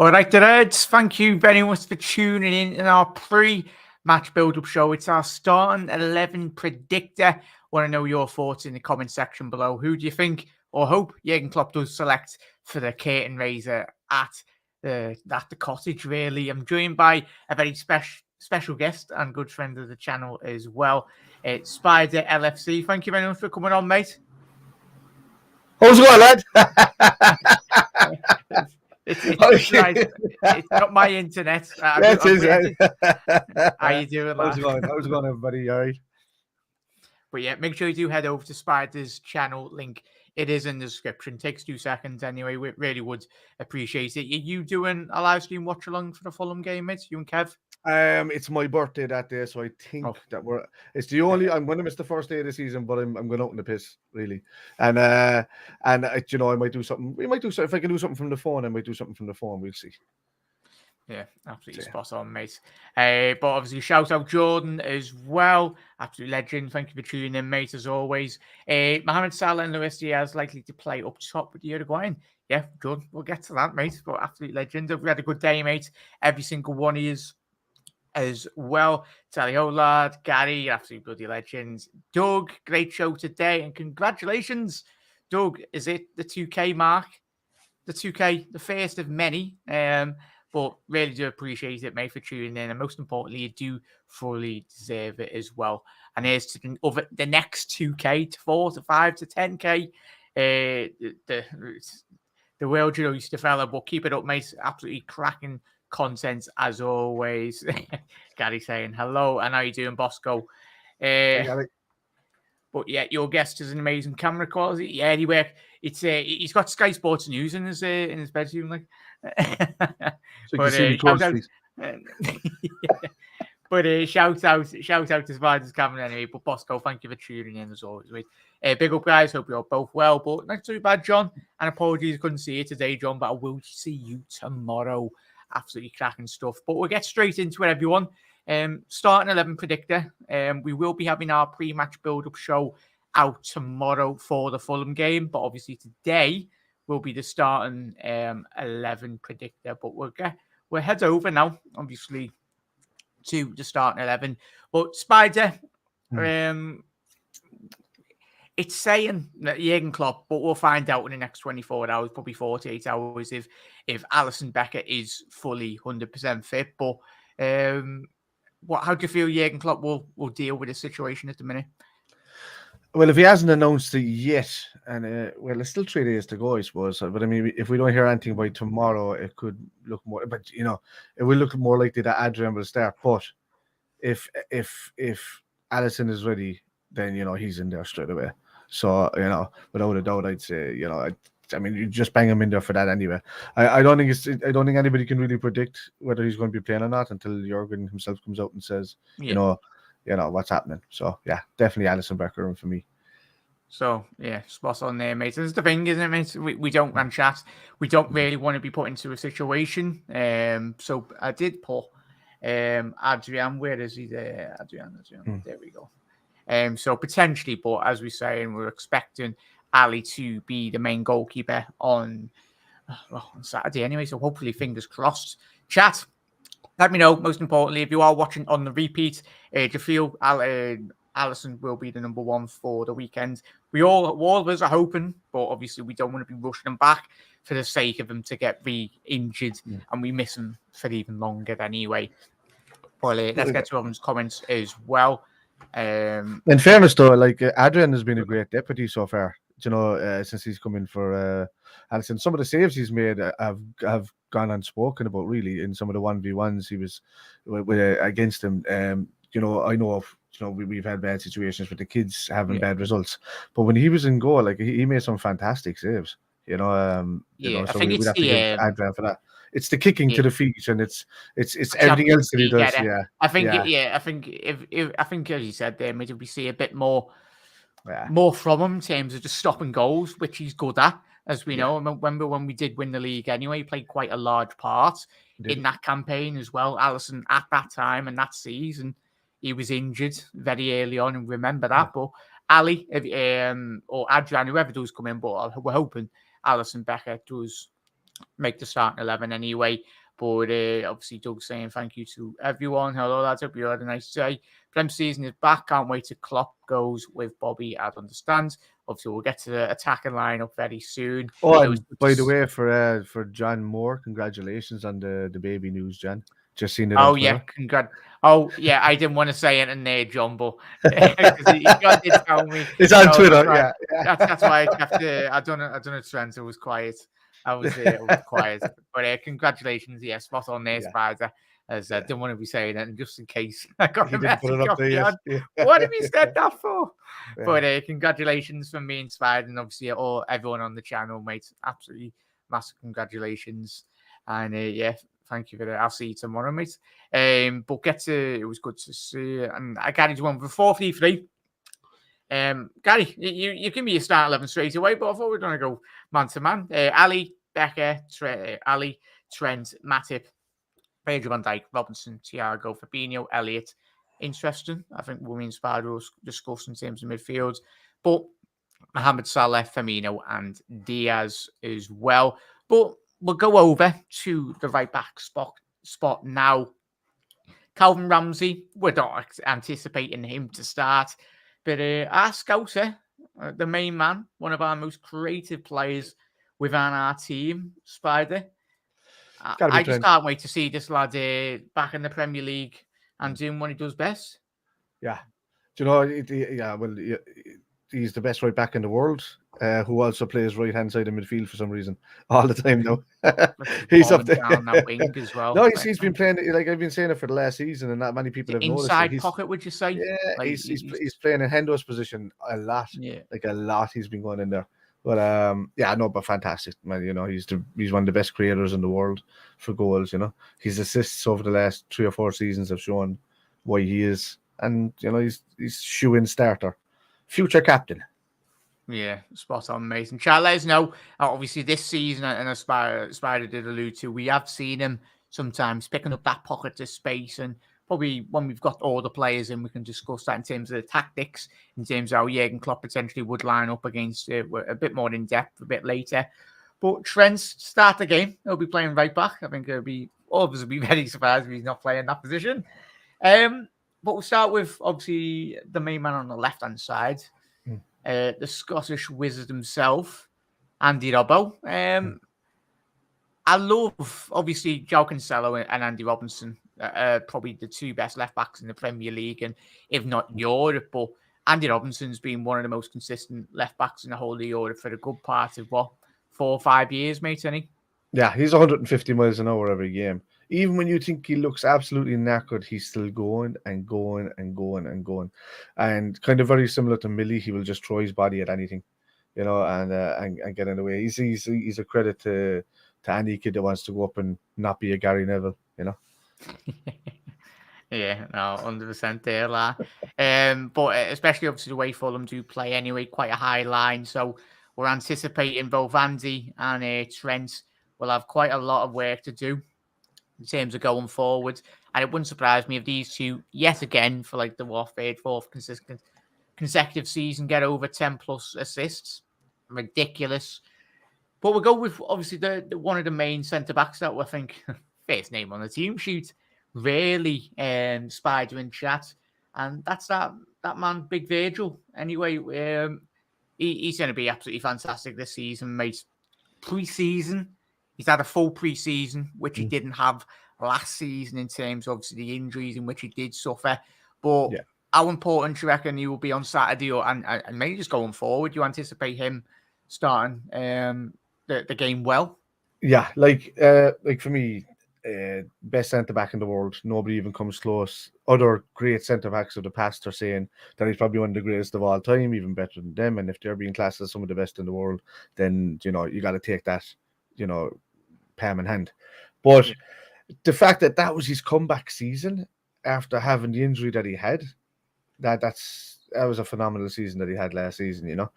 All right, the Reds, thank you very much for tuning in our pre-match build-up show. It's our starting 11 predictor. Want to know your thoughts in the comment section below. Who do you think or hope Jurgen Klopp does select for the curtain raiser at the cottage, really? I'm joined by a very special guest and good friend of the channel as well. It's Spider LFC. Thank you very much for coming on, mate. How's it going, lad? It's not my internet. How you doing, lad? How's it going, everybody? All right. But yeah, make sure you do head over to Spider's channel. Link, it is in the description. Takes 2 seconds anyway. We really would appreciate it. Are you doing a live stream watch along for the Fulham game, mate? You and Kev? It's my birthday that day, so I think that it's the only. I'm going to miss the first day of the season, but I'm going out in the piss, really. And I might do something. We might do something. If I can do something from the phone, I might do something from the phone. We'll see. Yeah, absolutely spot on, mate. But obviously, shout out Jordan as well. Absolute legend. Thank you for tuning in, mate, as always. Mohamed Salah and Luis Diaz likely to play up top with the Uruguayan. Yeah, Jordan, we'll get to that, mate. But absolute legend. We had a good day, mate. Every single one of yous as well. Tally ho, lad. Gary, absolute bloody legends. Doug, great show today. And congratulations, Doug. Is it the 2K mark? The 2K, the first of many. But really do appreciate it, mate, for tuning in. And most importantly, you do fully deserve it as well. And here's to the next 2K to 4 to 5 to 10K. The world, used to develop. But keep it up, mate. Absolutely cracking content as always. Gary saying hello. And how you doing, Bosco? Hey, Gary. But yeah, your guest is an amazing camera quality. Yeah, he's got Sky Sports News in his bedroom, like. So you can see me close, please. But shout out to Spider's camera anyway. But Bosco, thank you for tuning in as always, mate. Big up, guys. Hope you're both well. But not too bad, John. And apologies, couldn't see you today, John. But I will see you tomorrow. Absolutely cracking stuff. But we'll get straight into it, everyone. Starting 11 predictor. We will be having our pre-match build-up show out tomorrow for the Fulham game. But obviously today will be the starting 11 predictor. But we'll head over now, obviously, to the starting 11. But Spider, it's saying that Jurgen Klopp, but we'll find out in the next 24 hours, probably 48 hours, if Alisson Becker is fully 100% fit. But how do you feel Jurgen Klopp will deal with the situation at the minute? Well, if he hasn't announced it yet, and it's still 3 days to go, I suppose. But I mean, if we don't hear anything by tomorrow, it could look more. But it will look more likely that Adrian will start. But if Alisson is ready, then he's in there straight away. So without a doubt, I'd say I mean, you just bang him in there for that anyway. I don't think anybody can really predict whether he's going to be playing or not until Jurgen himself comes out and says, what's happening. So yeah, definitely Alisson Becker for me. So yeah, spot on there, mate. That's the thing, isn't it, mate? We don't run chat. We don't really want to be put into a situation. So I did put Adrian. Where is he there? Adrian. There we go. So potentially, but as we say, and we're expecting Ali to be the main goalkeeper on Saturday anyway. So hopefully, fingers crossed. Chat. Let me know, most importantly, if you are watching on the repeat, do you feel Alisson will be the number one for the weekend? All of us are hoping, but obviously we don't want to be rushing him back for the sake of him to get re-injured, and we miss him for even longer anyway. But let's get to everyone's comments as well. In fairness, though, like Adrian has been a great deputy so far. Since he's come in for Alisson, some of the saves he's made have gone unspoken about. Really, in some of the 1v1s he was against him. I know of. We've had bad situations with the kids having bad results, but when he was in goal, like he made some fantastic saves. I so think we'd it's have to give Adrian for that. It's the kicking to the feet, and it's everything else that he does. I think as you said there, maybe we see a bit more from him in terms of just stopping goals, which he's good at, as we know. I remember when we did win the league anyway, he played quite a large part in that campaign as well. Alisson at that time and that season, he was injured very early on, and remember that. But Ali, or Adrian, whoever does come in, but we're hoping Alisson Becker does make the starting 11 anyway. But obviously, Doug's saying thank you to everyone. Hello, lads. Hope you had a nice day. Prem season is back. Can't wait till Klopp goes with Bobby. I understand. Obviously, we'll get to the attacking lineup very soon. Oh, and by the way, for John Moore, congratulations on the baby news, John. Just seen it on Twitter. Yeah, I didn't want to say it in there, John, but John did tell me. It's on Twitter, yeah. That's why I have to. I don't know, Trent. It was quiet. I was quiet. But congratulations, yeah, spot on there, Spider. As I didn't want to be saying it, just in case I got a message off John. What have you said that for? Yeah. But congratulations from me and Spider, and obviously everyone on the channel, mate. Absolutely massive congratulations. And thank you for that. I'll see you tomorrow, mate. But it was good to see. And I carried one for 4-3-3. Gary, you give me your start 11 straight away, but I thought we were going to go man to man. Ali, Becker, Trent, Matip, Virgil van Dijk, Robinson, Thiago, Fabinho, Elliott. Interesting. I think we inspired us discuss in terms of midfield. But Mohamed Salah, Firmino, and Diaz as well. But we'll go over to the right back spot now. Calvin Ramsey, we're not anticipating him to start. But our scouter, the main man, one of our most creative players within our team, Spider. I just can't wait to see this lad back in the Premier League and doing what he does best. Yeah. Do you know, he's the best right back in the world, who also plays right-hand side of midfield for some reason all the time now. He's up there. Down that wing as well. No, he's been playing, like I've been saying it for the last season, and not many people have noticed. Inside pocket, would you say? Yeah, he's playing in Hendo's position a lot. Yeah. Like a lot he's been going in there. But but fantastic, man. You know, he's one of the best creators in the world for goals. You know, his assists over the last 3 or 4 seasons have shown why he is, and you know, he's shoe-in starter, future captain. Yeah, spot on, mate. And chat, let us know. Obviously, this season, and as Spider did allude to, we have seen him sometimes picking up that pocket of space, and probably when we've got all the players in, we can discuss that in terms of the tactics, in terms of how Jurgen Klopp potentially would line up against a bit more in depth a bit later. But Trent start the game. He'll be playing right back. I think all of us will be very surprised if he's not playing that position. But we'll start with obviously the main man on the left hand side, the Scottish wizard himself, Andy Robo. I love obviously João Cancelo and Andy Robinson. Probably the 2 best left backs in the Premier League, and if not Europe. But Andy Robinson's been one of the most consistent left backs in the whole of Europe for a good part of 4 or 5 years, mate. Yeah, he's 150 miles an hour every game. Even when you think he looks absolutely knackered, he's still going and going and going and going. And kind of very similar to Millie, he will just throw his body at anything, you know, and get in the way. He's a credit to any kid that wants to go up and not be a Gary Neville, you know. Yeah, no, 100% there, but especially obviously the way Fulham do play anyway, quite a high line. So we're anticipating both Andy and Trent will have quite a lot of work to do in terms of going forward. And it wouldn't surprise me if these two, yet again, for like the 3rd, 4th consecutive season, get over 10 plus assists. Ridiculous. But we'll go with obviously the one of the main centre backs that we think first name on the team sheet, really, Spider in chat, and that's that man, Big Virgil. Anyway, he's going to be absolutely fantastic this season, mate. Pre-season, he's had a full pre-season, which he didn't have last season in terms of obviously the injuries in which he did suffer. But how important do you reckon he will be on Saturday, and maybe just going forward? You anticipate him starting the game well? Yeah, like for me, best centre back in the world. Nobody even comes close. Other great centre backs of the past are saying that he's probably one of the greatest of all time, even better than them. And if they're being classed as some of the best in the world, then you know you got to take that, you know, palm in hand. But the fact that was his comeback season after having the injury that he had, that was a phenomenal season that he had last season, you know,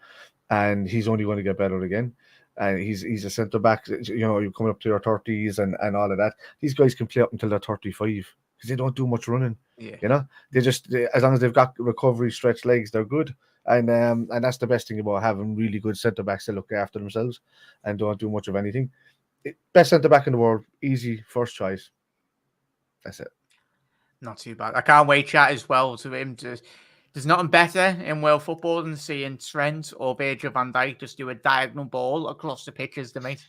and he's only going to get better again. And he's a centre back, you know, you're coming up to your 30s and all of that. These guys can play up until they're 35 because they don't do much running. Yeah. You know, as long as they've got recovery, stretched legs, they're good. And that's the best thing about having really good centre backs that look after themselves and don't do much of anything. best centre back in the world, easy first choice. That's it. Not too bad. I can't wait, chat, as well, to him to. There's nothing better in world football than seeing Trent or Virgil van Dijk just do a diagonal ball across the pitches, mate.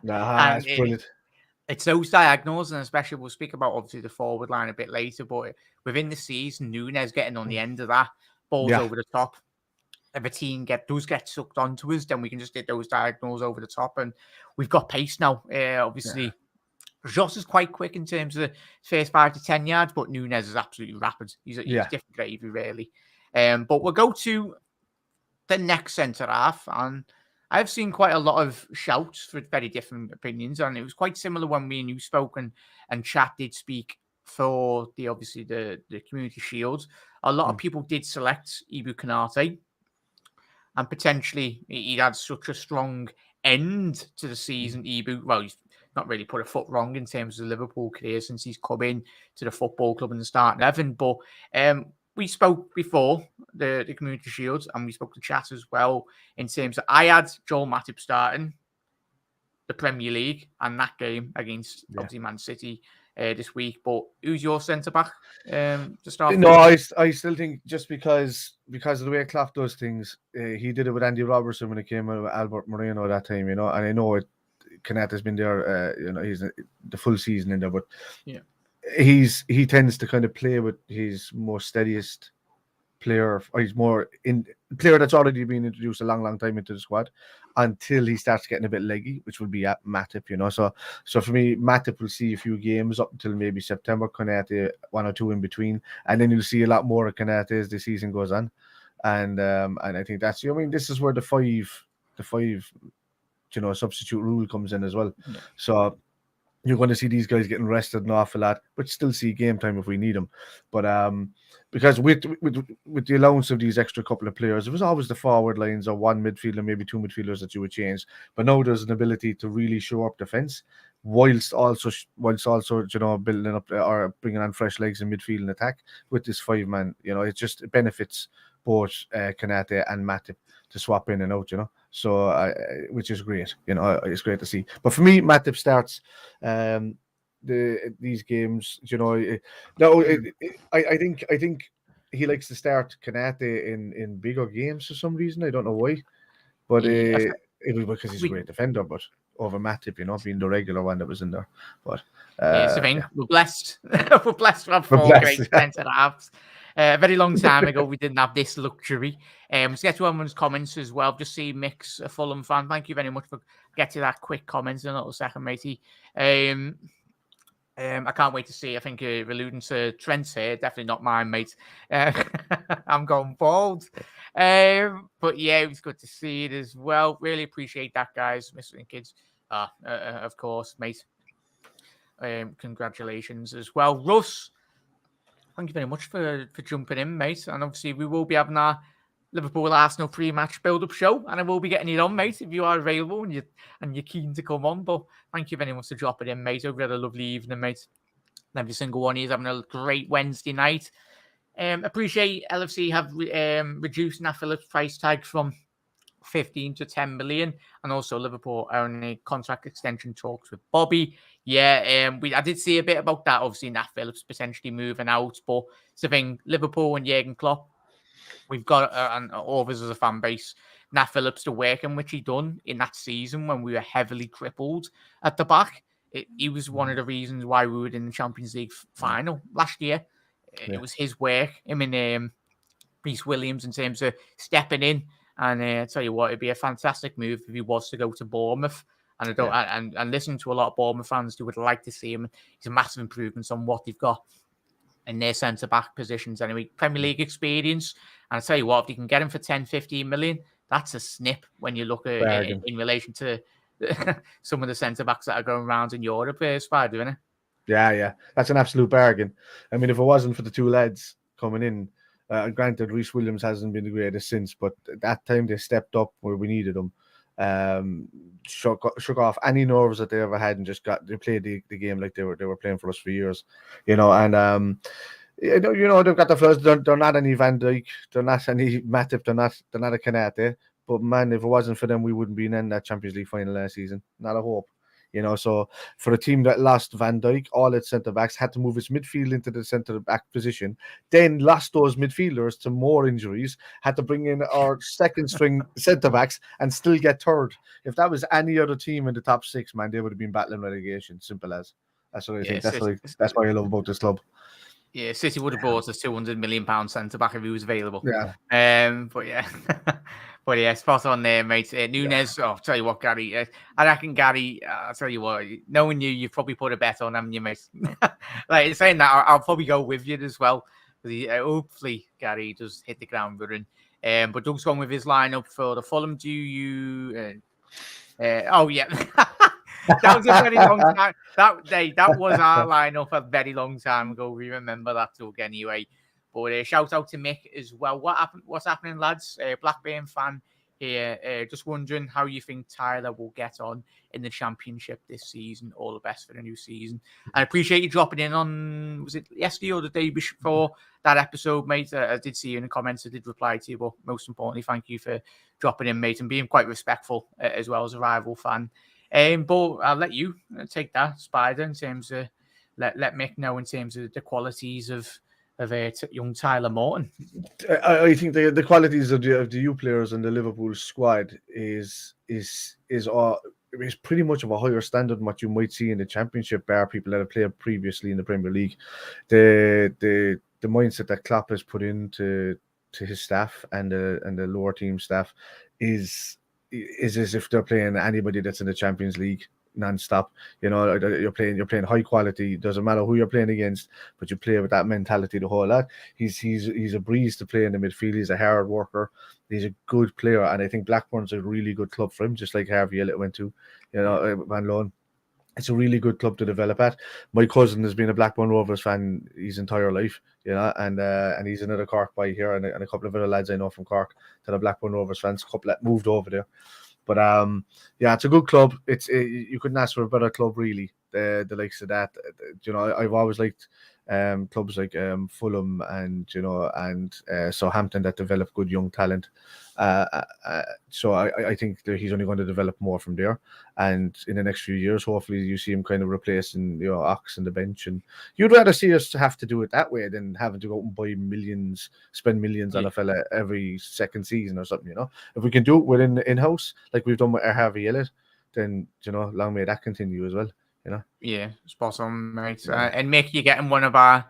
Nah, it's brilliant. It's those diagonals, and especially we'll speak about obviously the forward line a bit later, but within the season, Nunez getting on the end of that, balls over the top. If a team does get sucked onto us, then we can just hit those diagonals over the top, and we've got pace now. Obviously, Joss is quite quick in terms of the first 5 to 10 yards, but Nunez is absolutely rapid. He's different gravy, really. But we'll go to the next centre half, and I've seen quite a lot of shouts for very different opinions, and it was quite similar when me and you spoke and chat did speak for the Community Shield. A lot of people did select Ibu Konate, and potentially he had such a strong end to the season. Ibu, well, he's not really put a foot wrong in terms of the Liverpool career since he's come in to the football club in the starting 11. But we spoke before the Community Shield, and we spoke to chat as well in terms of I had Joel Matip starting the Premier League and that game against obviously Man City this week. But who's your centre back to start? No, I still think just because of the way Klopp does things, he did it with Andy Robertson when it came out with Albert Moreno that time, and I know Konate has been there, he's the full season in there, but he tends to kind of play with his more steadiest player, or he's more player that's already been introduced a long time into the squad until he starts getting a bit leggy, which will be at Matip, So for me, Matip will see a few games up until maybe September, Konate 1 or 2 in between, and then you'll see a lot more of Konate as the season goes on, and I think that's this is where the five substitute rule comes in as well. So you're going to see these guys getting rested an awful lot, but still see game time if we need them. But because with the allowance of these extra couple of players, it was always the forward lines or one midfielder, maybe 2 midfielders that you would change. But now there's an ability to really show up defence, whilst also building up or bringing on fresh legs in midfield and attack with this 5-man. It benefits both Konate and Matip to swap in and out. So which is great. It's great to see. But for me, Matip starts these games. I think he likes to start Konate in bigger games for some reason. I don't know why, but it was because he's a great defender. But over Matip, being the regular one that was in there. But we're blessed. We're blessed to have 4 great centre halves. A very long time ago, we didn't have this luxury. Let's get to everyone's comments as well. Just see Mick's a Fulham fan. Thank you very much for getting to that quick comment in a little second, matey. I can't wait to see. I think you're alluding to Trent's here. Definitely not mine, mate. I'm going bald. But yeah, it was good to see it as well. Really appreciate that, guys. Mr. Kids, of course, mate. Congratulations as well. Russ, thank you very much for jumping in, mate. And obviously, we will be having our Liverpool-Arsenal pre-match build-up show, and I will be getting it on, mate, if you are available and you're keen to come on. But thank you very much for dropping in, mate. Hope you had a lovely evening, mate. Every single one of you is having a great Wednesday night. Appreciate LFC have reduced Nat Phillips' price tag from 15 to 10 million, and also Liverpool are in a contract extension talks with Bobby. I did see a bit about that. Obviously, Nat Phillips potentially moving out, but it's the thing. Liverpool and Jurgen Klopp, we've got and all of us as a fan base, Nat Phillips, the work in which he done in that season when we were heavily crippled at the back. He was one of the reasons why we were in the Champions League final last year. It was his work. Reece Williams in terms of stepping in. And I tell you what, it'd be a fantastic move if he was to go to Bournemouth. And and listening to a lot of Bournemouth fans who would like to see him. He's a massive improvement on what they've got in their centre-back positions. Anyway, Premier League experience. And I tell you what, if you can get him for 10, 15 million, that's a snip when you look at in relation to some of the centre-backs that are going around in Europe, Spider, isn't it? Yeah. That's an absolute bargain. I mean, if it wasn't for the 2 lads coming in, granted, Reece Williams hasn't been the greatest since, but at that time they stepped up where we needed them. Shook off any nerves that they ever had and they played the game like they were playing for us for years, and they've got the first. They're not any Van Dijk, they're not any Matip, they're not a Konate. But man, if it wasn't for them, we wouldn't be in that Champions League final last season. Not a hope. So for a team that lost Van Dijk, all its centre-backs, had to move its midfield into the centre-back position, then lost those midfielders to more injuries, had to bring in our second-string centre-backs and still get third. If that was any other team in the top 6, man, they would have been battling relegation. Simple as. That's what I think. That's why I love about this club. Yeah, City would have bought a £200 million centre back if he was available. Yeah. But yeah, but yeah, spot on there, mate. Nunez. I'll tell you what, Gary. I reckon Gary. I'll tell you what. Knowing you've probably put a bet on, haven't you, mate? Like saying that, I'll probably go with you as well. Hopefully, Gary does hit the ground running. But Doug's gone with his lineup for the Fulham. Do you? Oh yeah. That was a very long time. That was our lineup a very long time ago. We remember that, Doug, anyway. But shout out to Mick as well. What's happening, lads? Blackburn fan here. Just wondering how you think Tyler will get on in the Championship this season. All the best for the new season. I appreciate you dropping in on, was it yesterday or the day before that episode, mate? I did see you in the comments. I did reply to you, but most importantly, thank you for dropping in, mate, and being quite respectful as well as a rival fan. But I'll let you take that, Spider, in terms of let Mick know in terms of the qualities of young Tyler Morton. I think the qualities of the youth players in the Liverpool squad is pretty much of a higher standard than what you might see in the Championship, bar people that have played previously in the Premier League. The mindset that Klopp has put into his staff and the lower team staff is as if they're playing anybody that's in the Champions League non-stop. You're playing high quality. Doesn't matter who you're playing against, but you play with that mentality the whole lot. He's a breeze to play in the midfield. He's a hard worker. He's a good player, and I think Blackburn's a really good club for him, just like Harvey Elliott went to, on loan. It's a really good club to develop at. My cousin has been a Blackburn Rovers fan his entire life, and he's another Cork boy here, and a couple of other lads I know from Cork that are Blackburn Rovers fans. A couple that moved over there, but it's a good club. You couldn't ask for a better club, really. The likes of that, I've always liked clubs like Fulham and Southampton that develop good young talent. So I think that he's only going to develop more from there, and in the next few years, hopefully, you see him kind of replacing Ox on the bench. And you'd rather see us have to do it that way than having to go out and buy millions, spend millions on a fella every second season or something. If we can do it within in-house, like we've done with our Harvey Elliott, then long may that continue as well. Yeah, spot on, mate. And Mick, you're getting one of our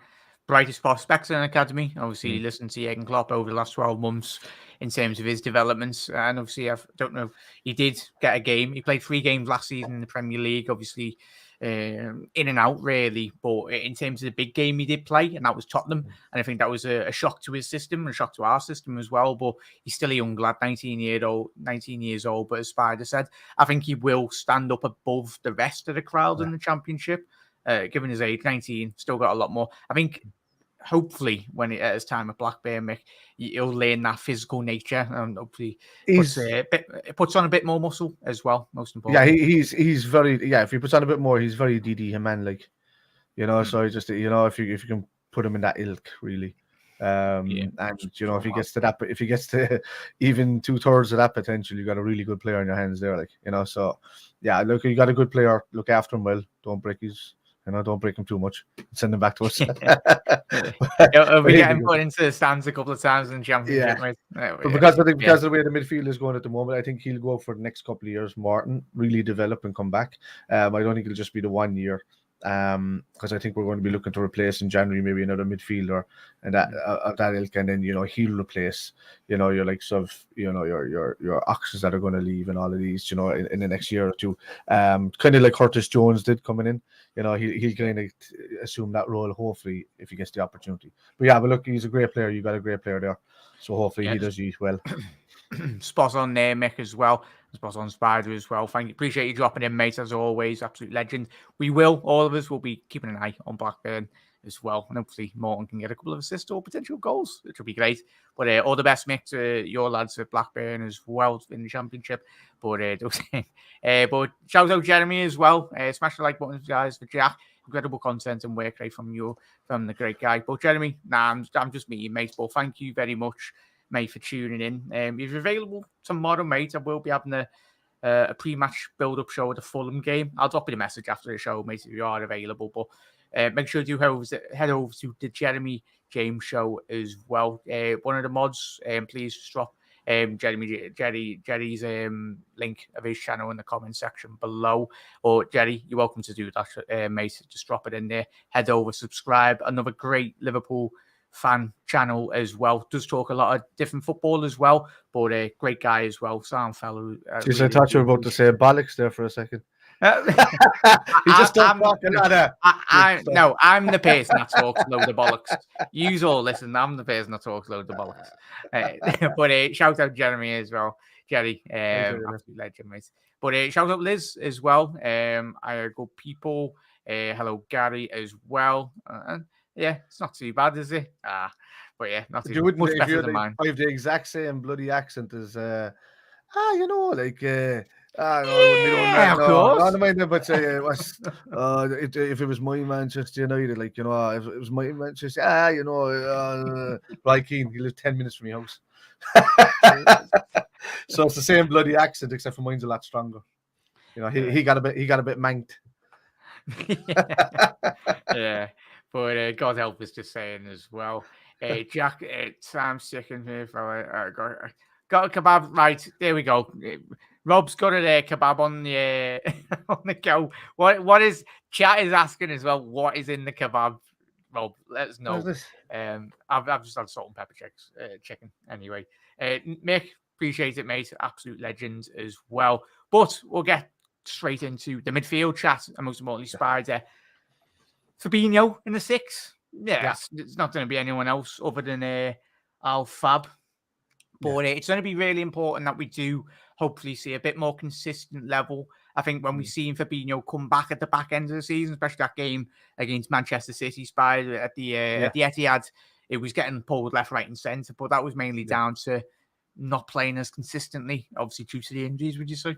brightest prospects in the academy. Obviously, listened to Jurgen Klopp over the last 12 months in terms of his developments. And obviously, I don't know, he did get a game. He played 3 games last season in the Premier League, obviously in and out, really. But in terms of the big game he did play, and that was Tottenham. And I think that was a shock to his system and a shock to our system as well. But he's still a young lad, 19 years old. But as Spider said, I think he will stand up above the rest of the crowd in the Championship. Given his age, 19, still got a lot more. I think hopefully when at his time at Blackburn, Mick, he'll learn that physical nature and hopefully puts on a bit more muscle as well, most important. Yeah, he's very, if he puts on a bit more, he's very Didi Haman like, so just, if you can put him in that ilk, really. And if he gets to that, but if he gets to even 2/3 of that potential, you got a really good player in your hands there, like, so yeah, look, you got a good player, look after him well, don't break him too much. Send him back to us. He'll be getting put into the stands a couple of times in the Championship. But because of the way the midfield is going at the moment, I think he'll go for the next couple of years. Martin really develop and come back. I don't think it'll just be the 1 year. Because I think we're going to be looking to replace in January maybe another midfielder and that of that ilk, and then he'll replace your likes of your Oxes that are going to leave and all of these in the next year or two, kind of like Curtis Jones did coming in. He'll kind of assume that role, hopefully, if he gets the opportunity. But look, he's a great player. You got a great player there, so hopefully he does eat well. Spot on there, Mick, as well. Spot on, Spider, as well. Thank you. Appreciate you dropping in, mate, as always. Absolute legend. All of us will be keeping an eye on Blackburn as well. And hopefully Morton can get a couple of assists or potential goals, which will be great. But all the best, Mick, to your lads at Blackburn as well in the Championship. But shout out Jeremy as well. Smash the like button, guys, for Jack. Incredible content and work rate from the great guy. But Jeremy, I'm just meeting, mate. But thank you very much, mate, for tuning in. If you're available tomorrow, mate, I will be having a pre-match build-up show at the Fulham game. I'll drop you a message after the show, mate, if you are available. But make sure you head over to the Jeremy James show as well. One of the mods, please just drop Jerry's link of his channel in the comment section below. Or Jerry, you're welcome to do that, mate. Just drop it in there. Head over, subscribe. Another great Liverpool fan channel as well. Does talk a lot of different football as well, but a great guy as well. Sound fellow. Jeez, I thought you were about to say bollocks there for a second. He just stopped talking. No, I'm the person that talks a load of bollocks. You all listen. I'm the person that talks a load of bollocks. But shout out Jeremy as well. Jerry, absolute legend, mate. But shout out Liz as well. I go people. Hello Gary as well. Yeah, it's not too bad, is it? But yeah, not too much better than mine. I have the exact same bloody accent as of course. If it was my Manchester United, if it was my Manchester, Ryan Keane, he lived 10 minutes from your house. So it's the same bloody accent, except for mine's a lot stronger. He got a bit manked. Yeah, but God help us, just saying as well. Jack, Sam's second here, fella. Got a kebab. Right, there we go. Rob's got a kebab on the on the go. What is chat is asking as well? What is in the kebab? Rob, let us know. I've just had salt and pepper chicken anyway. Mick, appreciate it, mate. Absolute legend as well. But we'll get straight into the midfield chat, and most importantly, Spider. Fabinho in the 6. Yeah. It's not going to be anyone else other than Al Fab. But it's going to be really important that we do hopefully see a bit more consistent level. I think when we've seen Fabinho come back at the back end of the season, especially that game against Manchester City Spider at the Etihad, it was getting pulled left, right, and centre. But that was mainly down to not playing as consistently, obviously due to the injuries. Would you say?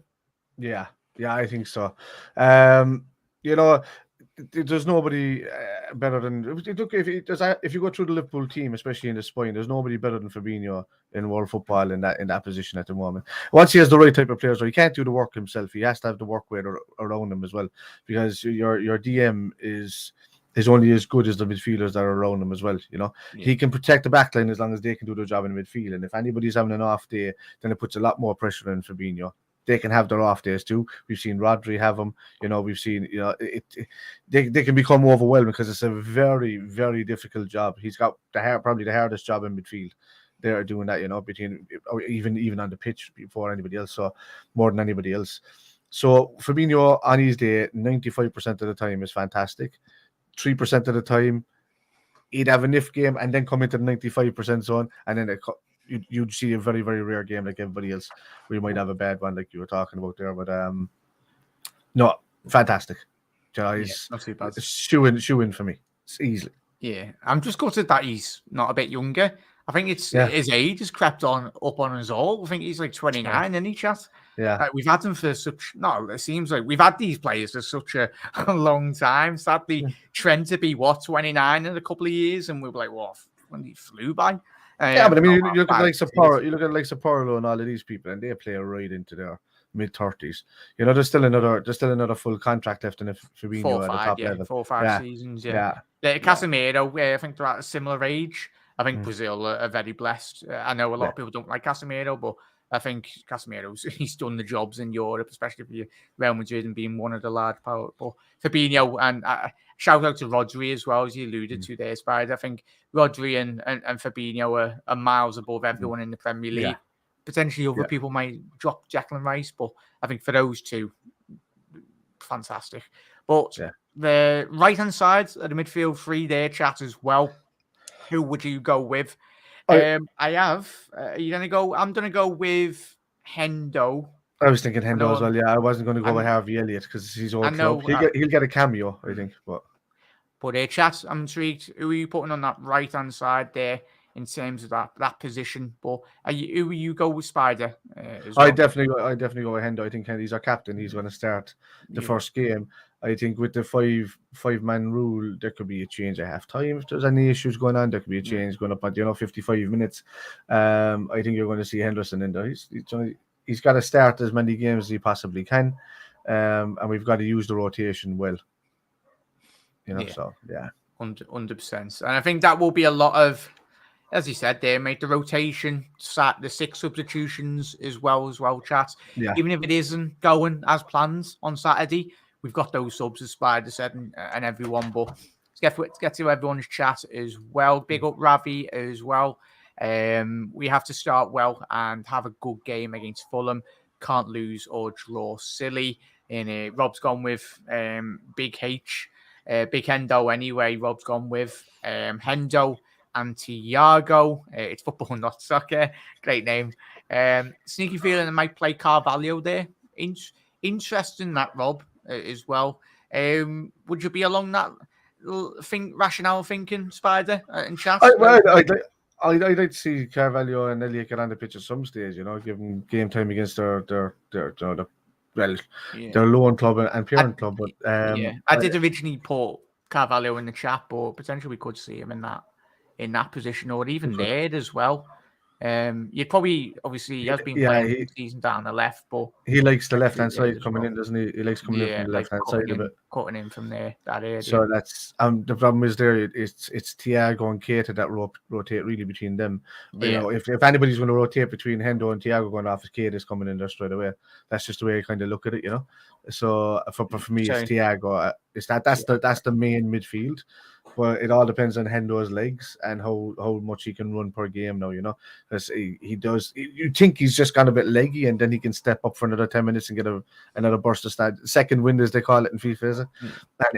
Yeah, I think so. There's nobody better than if you go through the Liverpool team, especially in the spine, there's nobody better than Fabinho in world football in that position at the moment. Once he has the right type of players, he can't do the work himself. He has to have the work rate around him as well, because your DM is only as good as the midfielders that are around him as well. He can protect the backline as long as they can do their job in midfield. And if anybody's having an off day, then it puts a lot more pressure on Fabinho. They can have their off days too. We've seen Rodri have them. We've seen, they can become overwhelmed because it's a very, very difficult job. He's got probably the hardest job in midfield. They're doing that, even on the pitch before anybody else. So more than anybody else. So Fabinho on his day, 95% of the time is fantastic. 3% of the time, he'd have a niff game and then come into the 95% zone, and then you'd see a very, very rare game like everybody else where you might have a bad one like you were talking about there. But no, fantastic. He's not too bad. Shoe in for me. It's easily. Yeah, I'm just gutted that he's not a bit younger. I think it's his age has crept up on us all. I think he's like 29, isn't he, chat? Yeah. We've had him for it seems like we've had these players for such a long time. Sadly, trend to be 29 in a couple of years, and we were like, what? When he flew by. But I mean, you look at like Sapporo and all of these people, and they play right into their mid-30s. There's still another full contract left in Fabinho at the top level. 4 or 5 seasons. Casemiro, I think they're at a similar age. I think Brazil are very blessed. I know a lot of people don't like Casemiro, but I think he's done the jobs in Europe, especially for Real Madrid and being one of the large power. But Fabinho, and shout out to Rodri as well, as you alluded to there, Spider. I think Rodri and Fabinho are miles above everyone in the Premier League. Potentially other people might drop Declan Rice, but I think for those two, fantastic. But the right-hand side of the midfield 3 there, chat as well. Who would you go with? Are you going to go? I'm going to go with Hendo. I was thinking Hendo as well. Yeah, I wasn't going to go with Harvey Elliott because he's old club. He'll get a cameo, I think. But chat, I'm intrigued. Who are you putting on that right-hand side there in terms of that position? But who will you go with, Spider? I definitely go with Hendo. I think Hendo's our captain. He's going to start the first game. I think with the five-man rule, there could be a change at half-time. If there's any issues going on, there could be a change going up at 55 minutes. I think you're going to see Henderson in there. he's got to start as many games as he possibly can, and we've got to use the rotation well. So yeah, 100%. And I think that will be a lot of, as you said, they made the rotation, the 6 substitutions as well, chat. Yeah. Even if it isn't going as planned on Saturday, we've got those subs, as Spider said, and everyone. But let's get to everyone's chat as well. Big up Ravi as well. We have to start well and have a good game against Fulham. Can't lose or draw silly. And Rob's gone with Big H, Big Hendo anyway. Rob's gone with Hendo and Thiago. It's football, not soccer. Great name. Sneaky feeling I might play Carvalho there. Interesting that, Rob, as well. Would you be along that rationale thinking, Spider, in chat? I'd like to see Carvalho and Elliott get on the pitch at some stage, give them game time against their loan club and parent club. But I did originally put Carvalho in the chat, but potentially we could see him in that position or even there as well. You'd probably, obviously, he has been playing the season down the left, but he likes the left-hand side coming in, doesn't he? He likes coming in from the left-hand side of it. Cutting in from there, that area. So that's the problem is there. It's Thiago and Keita that rotate really between them. If anybody's going to rotate between Hendo and Thiago going off, Keita's coming in there straight away. That's just the way I kind of look at it, So for me, it's Thiago. That's the main midfield. But it all depends on Hendo's legs and how much he can run per game now, because he does. You think he's just gone a bit leggy, and then he can step up for another 10 minutes and get another burst of second wind, as they call it in FIFA, is it?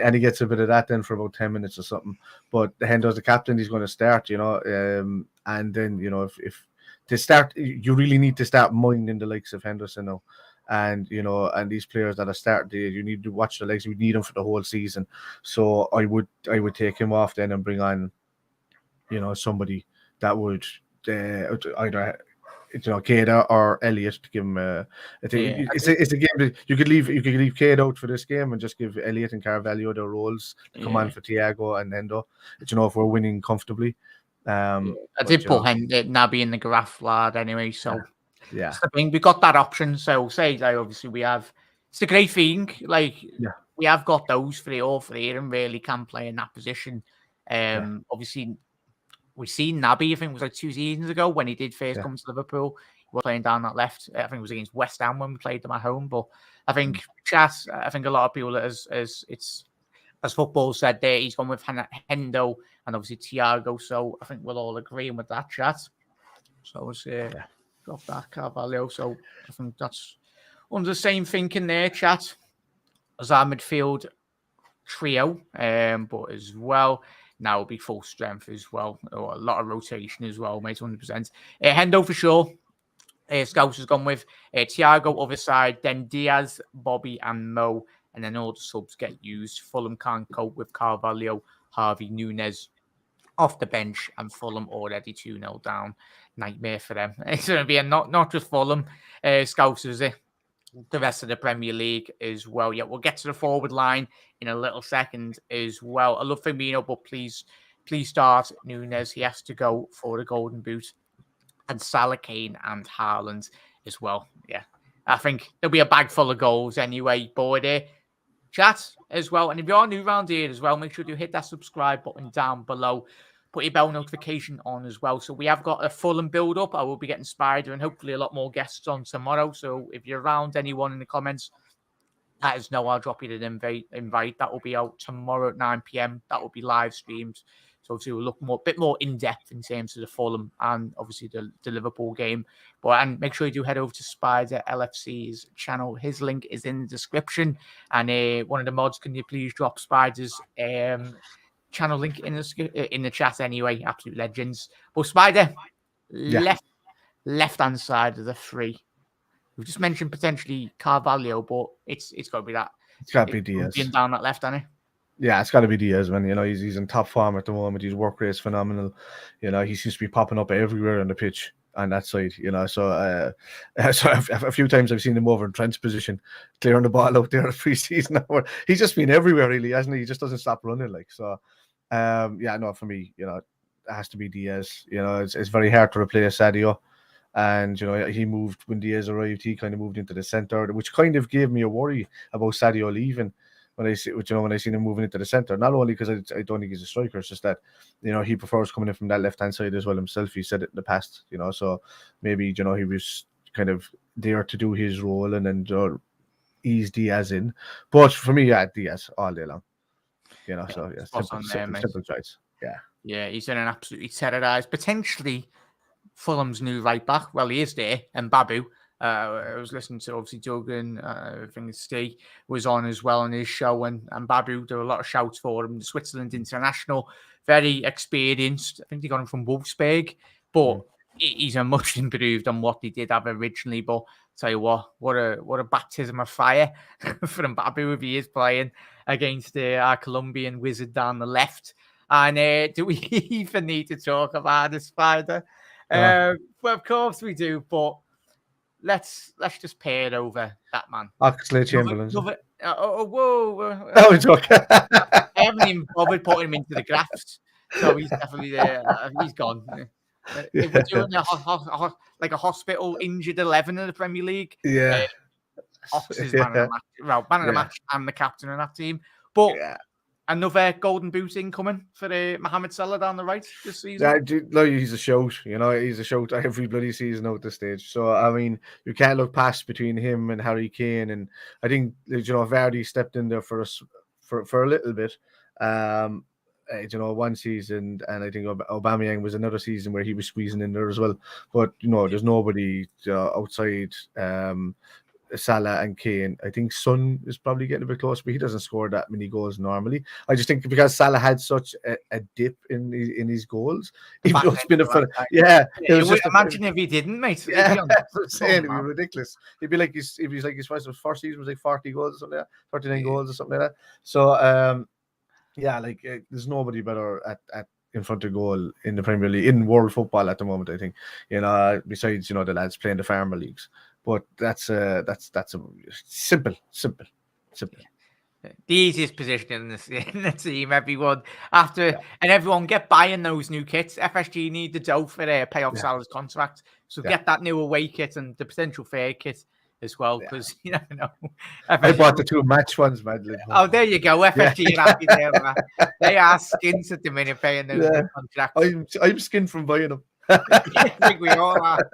And he gets a bit of that then for about 10 minutes or something. But Hendo's the captain; he's going to start, and then if to start, you really need to start minding the likes of Henderson now. And and these players that are starting, you need to watch the legs. We need them for the whole season. So I would take him off then and bring on, somebody that would either Keita or Elliott to give him. It's a game that you could leave Keita out for this game and just give Elliott and Carvalho their roles to come on for Thiago and Hendo. If we're winning comfortably. I did put Naby in the graph, lad. Anyway, so. Yeah, I mean, we got that option. So obviously we have. It's a great thing. We have got those all three, and really can play in that position. Obviously, we've seen Naby. I think it was like 2 seasons ago when he did first come to Liverpool. He was playing down that left. I think it was against West Ham when we played them at home. But I think I think a lot of people as football said there, he's gone with Hendo and obviously Thiago. So I think we'll all agree with that, chat. So it's drop that Carvalho. So I think that's under the same thinking there, chat, as our midfield trio. But as well, now will be full strength as well. Or a lot of rotation as well, mate, 100%. Hendo for sure. Scouts has gone with Thiago other side, then Diaz, Bobby, and Mo, and then all the subs get used. Fulham can't cope with Carvalho, Harvey, Nunez off the bench, and Fulham already 2-0 down. Nightmare for them. It's going to be not just Fulham, Scouts, is it? The rest of the Premier League as well. Yeah, we'll get to the forward line in a little second as well. I love Firmino, but please start Nunez. He has to go for the Golden Boot. And Salah, Kane, and Haaland as well. Yeah, I think there'll be a bag full of goals anyway, boy. Chat as well. And if you're new around here as well, make sure to hit that subscribe button down below. Put your bell notification on as well. So we have got a Fulham build-up. I will be getting Spider and hopefully a lot more guests on tomorrow. So if you're around, anyone in the comments, let us know. I'll drop you the invite. That will be out tomorrow at 9 p.m. That will be live streamed. So obviously we'll look a bit more in-depth in terms of the Fulham and obviously the Liverpool game. And make sure you do head over to Spider LFC's channel. His link is in the description. And one of the mods, can you please drop Spider's channel link in the chat anyway? Absolute legends. But Spider, left-hand side of the three. We've just mentioned potentially Carvalho, but it's got to be that. It's got to be Diaz. Being down that left, hasn't it? Yeah, it's got to be Diaz, man. He's in top form at the moment. His work rate is phenomenal. He seems to be popping up everywhere on the pitch on that side. So a few times I've seen him over in Trent's position, clearing the ball out there at pre-season. He's just been everywhere, really, hasn't he? He just doesn't stop running, for me, it has to be Diaz. It's very hard to replace Sadio. And he moved when Diaz arrived. He kind of moved into the centre, which kind of gave me a worry about Sadio leaving when I seen him moving into the centre. Not only because I don't think he's a striker, it's just that he prefers coming in from that left hand side as well himself. He said it in the past, so maybe he was kind of there to do his role and then ease Diaz in. But for me, Diaz all day long. So simple choice. Yeah, he's in an absolutely terrorised, potentially Fulham's new right back. Well, he is there, and Babu. I was listening to obviously Duggan. I think Steve was on as well on his show, and Babu. There were a lot of shouts for him. The Switzerland international, very experienced. I think they got him from Wolfsburg, but he's a much improved on what they did have originally. But tell you what a baptism of fire for Babu if he is playing against our Colombian wizard down the left. And do we even need to talk about the Spider? Well, of course we do, but let's just pair over that man. Oxlade-Chamberlain. Whoa. Oh, it's okay. I haven't even bothered putting him into the graphs, so he's definitely there. He's gone. If we're doing like a hospital injured 11 in the Premier League, Ox is man of the match. Well, man of the match and the captain of that team. But another golden boot incoming for Mohamed Salah down the right this season. He's a shout. He's a shout every bloody season out this stage. So I mean, you can't look past between him and Harry Kane, and I think Vardy stepped in there for us for a little bit. One season, and I think Aubameyang was another season where he was squeezing in there as well. But there's nobody outside Salah and Kane. I think Son is probably getting a bit close, but he doesn't score that many goals normally. I just think because Salah had such a dip in his goals, even though it's been imagine if he didn't, mate. Yeah, that's what I'm saying. It'd be ridiculous. It'd be like his first season was like 40 goals or something like that, 39 goals or something like that. So there's nobody better at in front of goal in the Premier League, in world football at the moment, I think. Besides the lads playing the farmer leagues. But that's a simple. The easiest position in the team, everyone. And everyone get buying those new kits. FSG need the dough for pay off Salah's contract. So get that new away kit and the potential fair kit as well, because you never know. I bought the 2 match ones, man. Oh, there you go. FSG are happy there, man. They are skins at the minute paying those contracts. I'm skinned from buying them. I think we all are.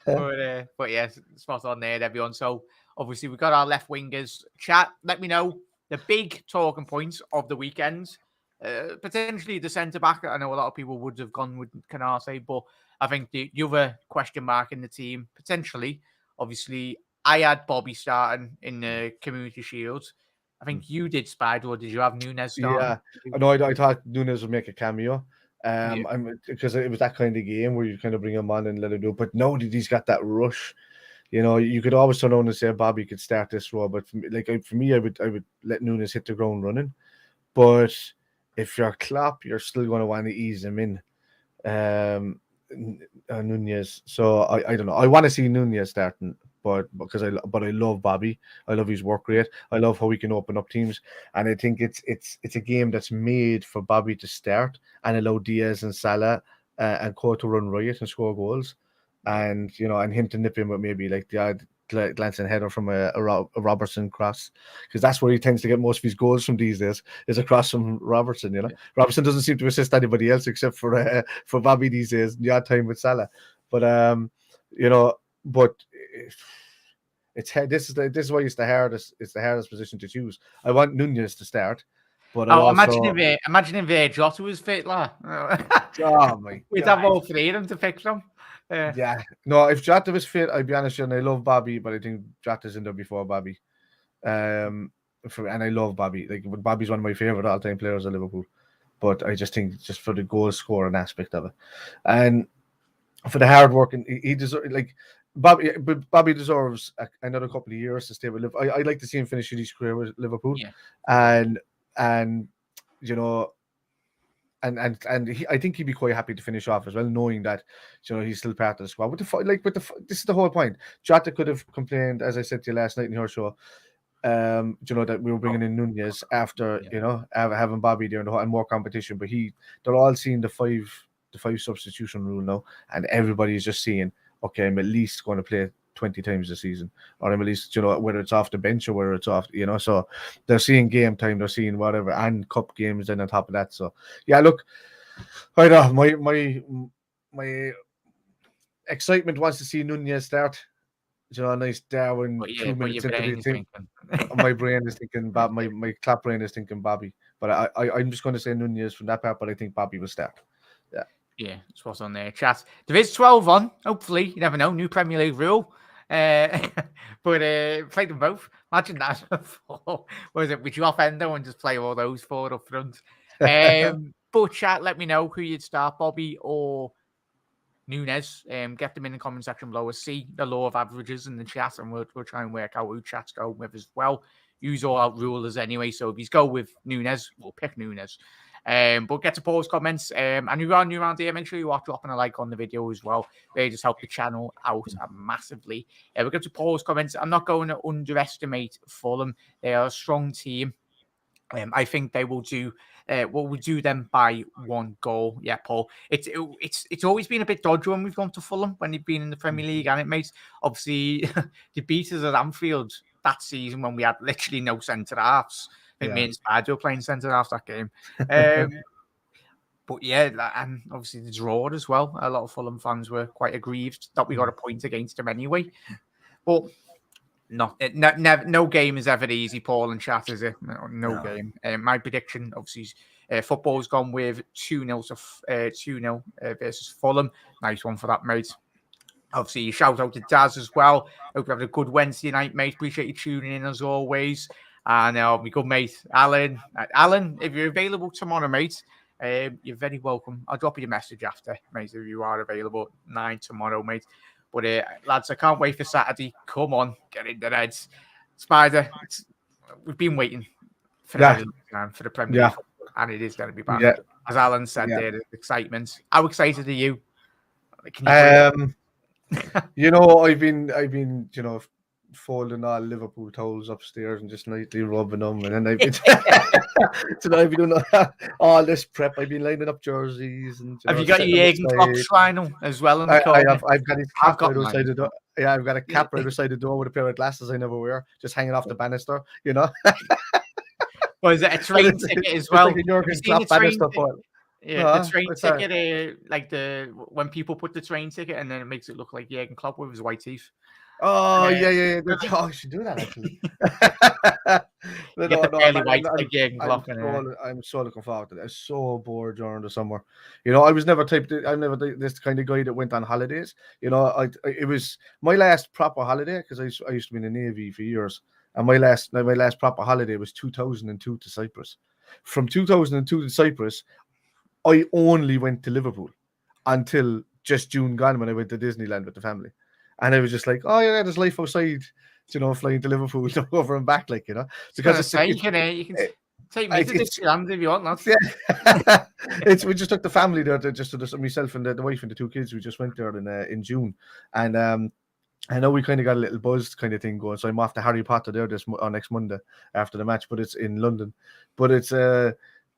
But yes, spot on there, everyone. So obviously we've got our left wingers. Chat, let me know the big talking points of the weekend. Potentially the centre back. I know a lot of people would have gone with Canate, but I think the other question mark in the team, potentially, obviously, I had Bobby starting in the Community Shield. I think you did, Spider, or did you have Nunez starting? Yeah, no, I thought Nunez would make a cameo. Because it was that kind of game where you kind of bring him on and let him do it. But no, he's got that rush. You could always turn around and say Bobby could start this role, but for me, I would let Nunez hit the ground running. But if you're Klopp, you're still going to want to ease him in. Nunez. So I don't know. I want to see Nunez starting, but I love Bobby. I love his work rate. I love how he can open up teams, and I think it's a game that's made for Bobby to start and allow Diaz and Salah and Co to run riot and score goals, and and him to nip him with maybe like the odd glancing header from a Robertson cross, because that's where he tends to get most of his goals from these days, is across from Robertson. Robertson doesn't seem to assist anybody else except for Bobby these days, the odd time with Salah. But this is why it's the hardest position to choose. I want Nunez to start, but imagine if Jota was fit, lad. Oh my! We'd have all three of them to pick from. No, if Jota was fit, I'd be honest, and I love Bobby, but I think Jota's in there before Bobby. And I love Bobby. Bobby's one of my favorite all-time players at Liverpool. But I just think just for the goal scoring aspect of it, and for the hard work, and he deserves Bobby deserves another couple of years to stay with Liverpool. I'd like to see him finish his career with Liverpool, and I think he'd be quite happy to finish off as well, knowing that he's still part of the squad. This is the whole point. Jota could have complained, as I said to you last night in your show, that we were bringing in Nunez after having Bobby there and more competition, but they're all seeing the the 5 substitution rule now, and everybody's just saying, okay, I'm at least going to play 20 times this season, or I'm at least, whether it's off the bench or whether it's off, so they're seeing game time, they're seeing whatever, and cup games then on top of that. So yeah, look, I know my excitement wants to see Nunez start. A nice Darwin 2 minutes into the thing. My brain is thinking my clap brain is thinking Bobby. But I'm just going to say Nunez from that part, but I think Bobby will start. Yeah. Yeah, it's what's on there, chat. There is 12 on, hopefully. You never know, new Premier League rule. But play them both. Imagine that. What is it? Would you off Endo and just play all those 4 up front? But chat, let me know who you'd start, Bobby or Nunez. Get them in the comment section below. We'll see the law of averages in the chat, and we'll try and work out who chat's going with as well. Use all our rulers anyway, so if you go with Nunez, we'll pick Nunez. But get to post comments. And you're around here, make sure you are dropping a like on the video as well. They just help the channel out massively. We'll get to post comments. I'm not going to underestimate Fulham. They are a strong team. I think they will do. We'll do them by 1 goal. Yeah, Paul. It's always been a bit dodgy when we've gone to Fulham when they've been in the Premier League, and it makes obviously the beat us at Anfield that season when we had literally no centre halves. I think me and Spider were playing centre halves that game. But yeah, and obviously the draw as well. A lot of Fulham fans were quite aggrieved that we got a point against them anyway. But no game is ever easy, Paul and chat, is it? No game. My prediction, obviously, football's gone with 2-0 versus Fulham. Nice one for that, mate. Obviously, shout out to Daz as well. Hope you have a good Wednesday night, mate. Appreciate you tuning in as always. And my good mate, Alan. Alan, if you're available tomorrow, mate, you're very welcome. I'll drop you a message after, mate, if you are available at 9 tomorrow, mate. But lads, I can't wait for Saturday. Come on, get in the Reds. Spider, we've been waiting for the Premier League, and it is going to be back. Yeah. As Alan said, there's excitement. How excited are you? I've been, folding all Liverpool towels upstairs and just nightly rubbing them, and then I've been doing all this prep. I've been lining up jerseys and. Have you got your Jürgen Klopp shrine as well? In the I've got his cap right outside the door. Yeah, I've got a cap right outside the door with a pair of glasses I never wear, just hanging off the banister. Well, is it a train ticket as well? Like a Jürgen Klopp banister. Yeah, the train ticket, when people put the train ticket and then it makes it look like Jürgen Klopp with his white teeth. Oh, yeah. I should do that, actually. I'm so looking forward to it. I'm so bored during the summer. I'm never this kind of guy that went on holidays. It was my last proper holiday because I used to be in the Navy for years. And my last proper holiday was 2002 to Cyprus. From 2002 to Cyprus, I only went to Liverpool until just June gone when I went to Disneyland with the family. And I was just like, oh yeah, there's life outside, flying to Liverpool over and back, because you can take me to Disneyland if you want, lads. Yeah. We just took the family there, myself and the wife and the 2 kids. We just went there in June, and I know we kind of got a little buzz kind of thing going. So I'm off to Harry Potter there next Monday after the match, but it's in London. But it's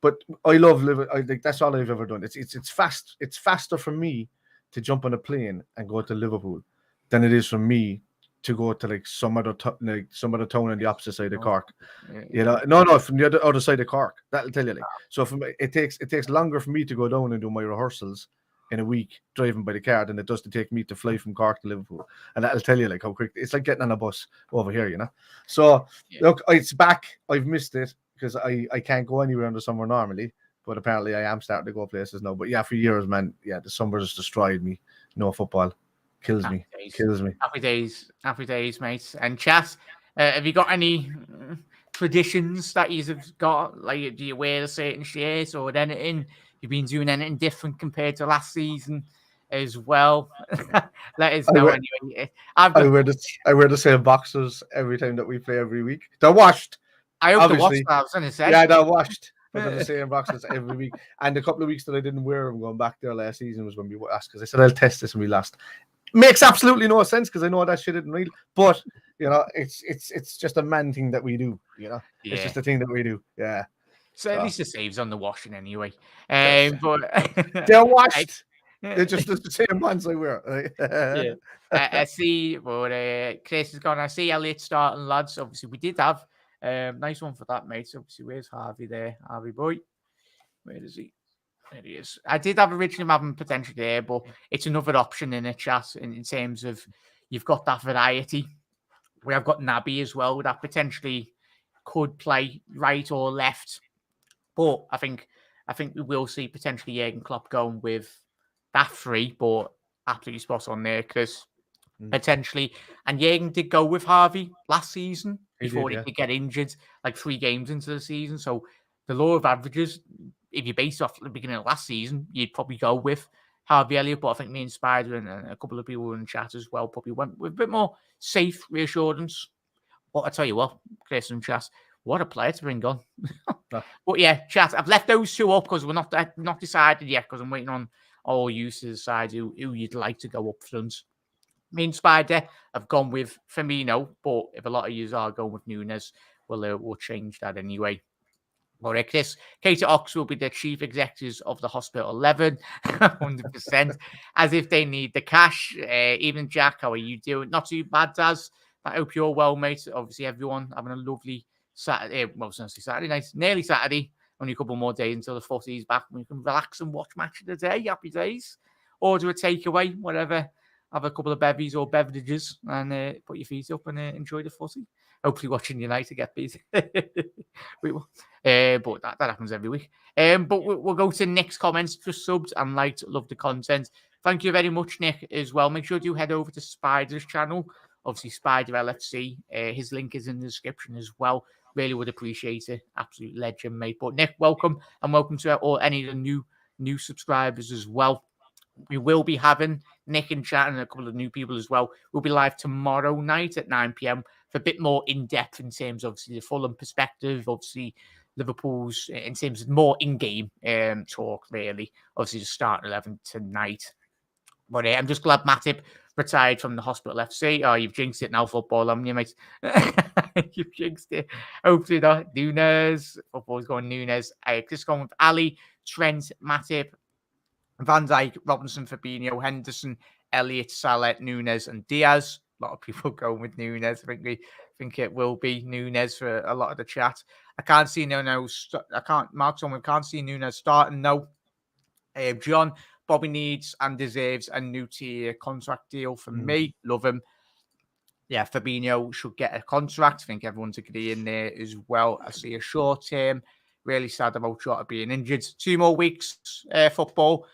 but I love Liverpool. I think that's all I've ever done. It's fast. It's faster for me to jump on a plane and go to Liverpool than it is for me to go to some other town on the opposite side of Cork. No, from the other side of Cork. That'll tell you. So it takes longer for me to go down and do my rehearsals in a week driving by the car than it does to take me to fly from Cork to Liverpool, and that'll tell you how quick it's like getting on a bus over here. So look, it's back. I've missed it because I can't go anywhere in the summer normally, but apparently I am starting to go places now. But for years, man, the summer has destroyed me. No football. Kills me. Happy days, mate. And chat, have you got any traditions that you've got? Like, do you wear a certain shirt or anything? You've been doing anything different compared to last season as well? Let us know anyway. I wear the same boxers every time that we play every week. They're washed. I hope they're washed. I was going to say. Yeah, they're washed. But they're the same boxers every week. And the couple of weeks that I didn't wear them going back there last season was when we asked, because I said I'll test this and we lost. Makes absolutely no sense because I know that shit isn't real. But it's just a man thing that we do. It's just a thing that we do. Yeah. So at least it saves on the washing anyway. But they're washed. They're just the same ones I wear. Yeah. I see, but Chris has gone. I see Elliot starting, lads. Obviously, we did have nice one for that, mate. Obviously, where's Harvey there? Harvey boy. Where is he? There he is. I did have originally having potential there, but it's another option in a chat in terms of you've got that variety. We have got Naby as well that potentially could play right or left. But I think we will see potentially Jurgen Klopp going with that three, but absolutely spot on there, Chris. Potentially. And Jurgen did go with Harvey last season before he could get injured, like 3 games into the season. So the law of averages, if you base off the beginning of last season, you'd probably go with Harvey Elliott. But I think me and Spider and a couple of people in chat as well probably went with a bit more safe reassurance. But I tell you what, Chris and chat, what a player to bring on. But yeah, chat, I've left those 2 up because we're not decided yet because I'm waiting on all you to decide who you'd like to go up front. Me and Spider have gone with Firmino, but if a lot of you are going with Nunez, we'll change that anyway. All right, Chris. Katie Ox will be the chief executives of the Hospital 11, 100%, as if they need the cash. Even Jack, how are you doing? Not too bad, Daz. I hope you're well, mate. Obviously, everyone having a lovely Saturday. Well, it's not Saturday night, nearly Saturday. Only a couple more days until the footy's back. We can relax and watch match of the day. Happy days. Order a takeaway, whatever. Have a couple of bevies or beverages and put your feet up and enjoy the footy. Hopefully watching United get beat. But that happens every week. But we'll go to Nick's comments. Just subbed and liked, love the content. Thank you very much, Nick, as well. Make sure you head over to Spider's channel. Obviously, Spider LFC. His link is in the description as well. Really would appreciate it. Absolute legend, mate. But Nick, welcome. And welcome to any of the new subscribers as well. We will be having Nick in chat and a couple of new people as well. We'll be live tomorrow night at 9 p.m. for a bit more in-depth in terms of obviously the Fulham perspective, obviously Liverpool's in terms of more in-game talk, really. Obviously, the start 11 tonight. But I'm just glad Matip retired from the Hospital FC. Oh, you've jinxed it now, football, haven't you, mate? You've jinxed it. Hopefully not. Nunez. Football's going Nunez. Just going with Ali, Trent, Matip, Van Dijk, Robinson, Fabinho, Henderson, Elliott, Salah, Nunez, and Diaz. A lot of people going with Nunez. I think it will be Nunez for a lot of the chat. I can't see Mark Someone can't see Nunez starting. No. John, Bobby needs and deserves a new tier contract deal from me. Love him. Yeah, Fabinho should get a contract. I think everyone's agreeing there as well. I see a short term. Really sad about Jota being injured. 2 more weeks football.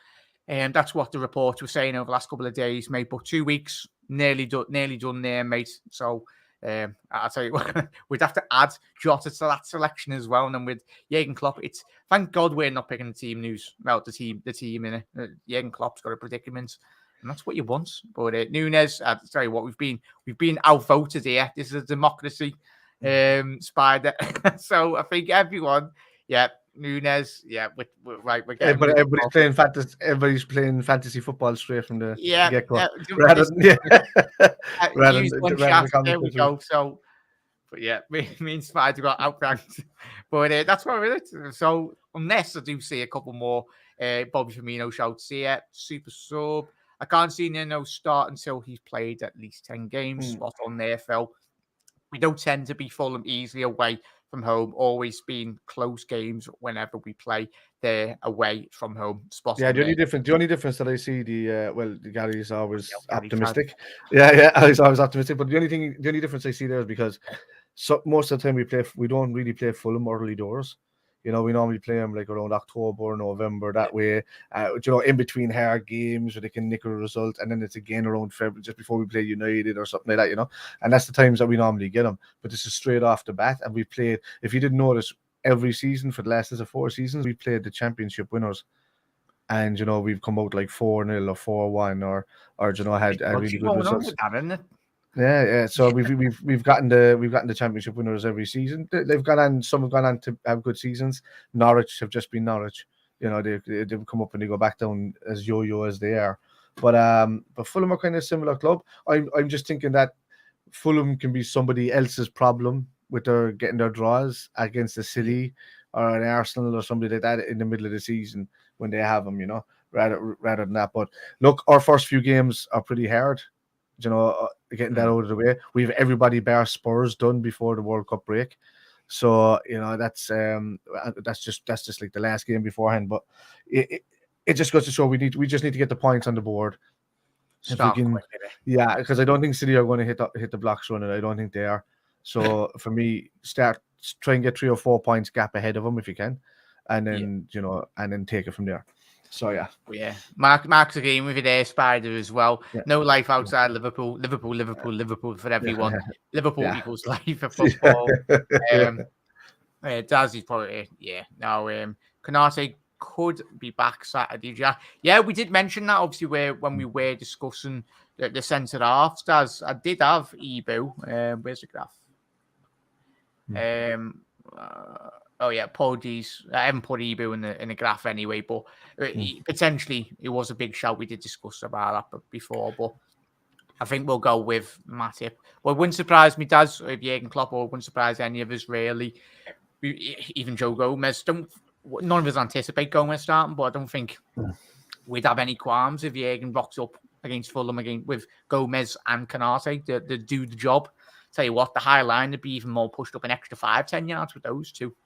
And that's what the report was saying over the last couple of days, mate. But 2 weeks, nearly done there, mate. So I'll tell you what, we'd have to add Jota to that selection as well. And then with Jurgen Klopp, thank God we're not picking the team news about the team in it. Jurgen Klopp's got a predicament, and that's what you want. But Nunez, I'll tell you what, we've been outvoted here. This is a democracy, Spider. So I think everyone, yeah. Nunez, yeah, we're right. We're getting everybody's playing fantasy football straight from the get-go. There we go. So, but yeah, me and Spider got outranked. But that's what it is. So unless I do see a couple more Bobby Firmino shouts here, super sub. I can't see Nuno start until he's played at least 10 games. Spot on there, Phil. We don't tend to be Fulham easily away from home, always been close games whenever we play there away from home. Spot the only difference that I see, Gary's always optimistic. He's always optimistic. But the only difference I see there is because most of the time we don't really play Fulham early doors. You know, we normally play them like around October, November, that way. In between hard games where they can nick a result, and then it's again around February, just before we play United or something like that, And that's the times that we normally get them. But this is straight off the bat, and we played. If you didn't notice, every season for the last 4 seasons, we played the championship winners, and we've come out like 4-0 or 4-1 or had really good results. Yeah. So we've gotten the championship winners every season. Some have gone on to have good seasons. Norwich have just been Norwich. They've come up and they go back down as yo-yo as they are. But Fulham are kind of a similar club. I'm just thinking that Fulham can be somebody else's problem with their getting their draws against a City or an Arsenal or somebody like that in the middle of the season when they have them. rather than that. But look, our first few games are pretty hard. Getting that out of the way. We have everybody bar Spurs done before the World Cup break. So that's just like the last game beforehand. But it just goes to show we just need to get the points on the board. Start quick, because I don't think City are going to hit the blocks running. I don't think they are. So for me, try and get 3 or 4 points gap ahead of them if you can, and then and then take it from there. So yeah. Mark's agreeing with you there, Spider, as well. Yeah. No life outside Liverpool. Liverpool for everyone. Liverpool equals life for football. Daz is probably Konate could be back Saturday. Yeah, we did mention that obviously when we were discussing the centre halves. Daz, I did have Ibu. Where's the graph? Apologies. I haven't put Ibu in the graph anyway, but potentially it was a big shout. We did discuss about that before, but I think we'll go with Matip. Well, it wouldn't surprise me, Daz, if Jurgen Klopp, or it wouldn't surprise any of us really. Even Joe Gomez. None of us anticipate Gomez starting, but I don't think we'd have any qualms if Jurgen rocks up against Fulham again with Gomez and Konate to do the job. Tell you what, the high line would be even more pushed up an extra 5-10 yards with those two.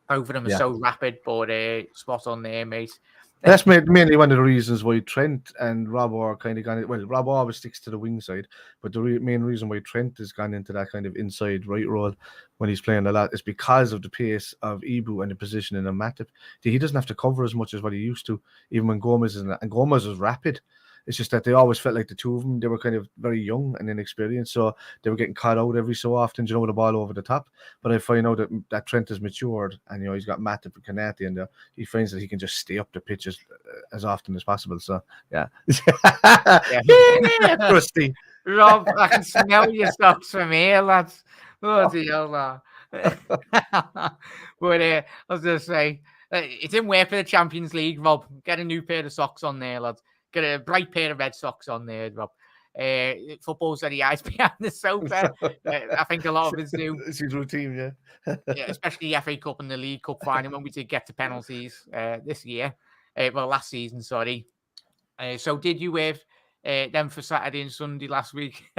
Both of them are so rapid, but spot on there, mate. That's mainly one of the reasons why Trent and Robo are kind of gone. Well, Robo always sticks to the wing side, but the main reason why Trent has gone into that kind of inside right role when he's playing a lot is because of the pace of Ibu and the positioning of Matip. He doesn't have to cover as much as what he used to, even when Gomez is in that. And Gomez is rapid. It's just that they always felt like the two of them, they were kind of very young and inexperienced, so they were getting caught out every so often, with the ball over the top. But I find out that Trent has matured, and he's got Matip and Konate in there. He finds that he can just stay up the pitch as often as possible. So yeah, Rusty. Rob, I can smell your socks from here, lads. Oh dear, but I was going to say, it didn't work for the Champions League, Rob. Get a new pair of socks on there, lads. Get a bright pair of red socks on there, Rob. Football's at the eyes behind the sofa. I think a lot of us do. It's his routine, especially the FA Cup and the League Cup final when we did get to penalties this year. Last season, sorry. So did you have them for Saturday and Sunday last week?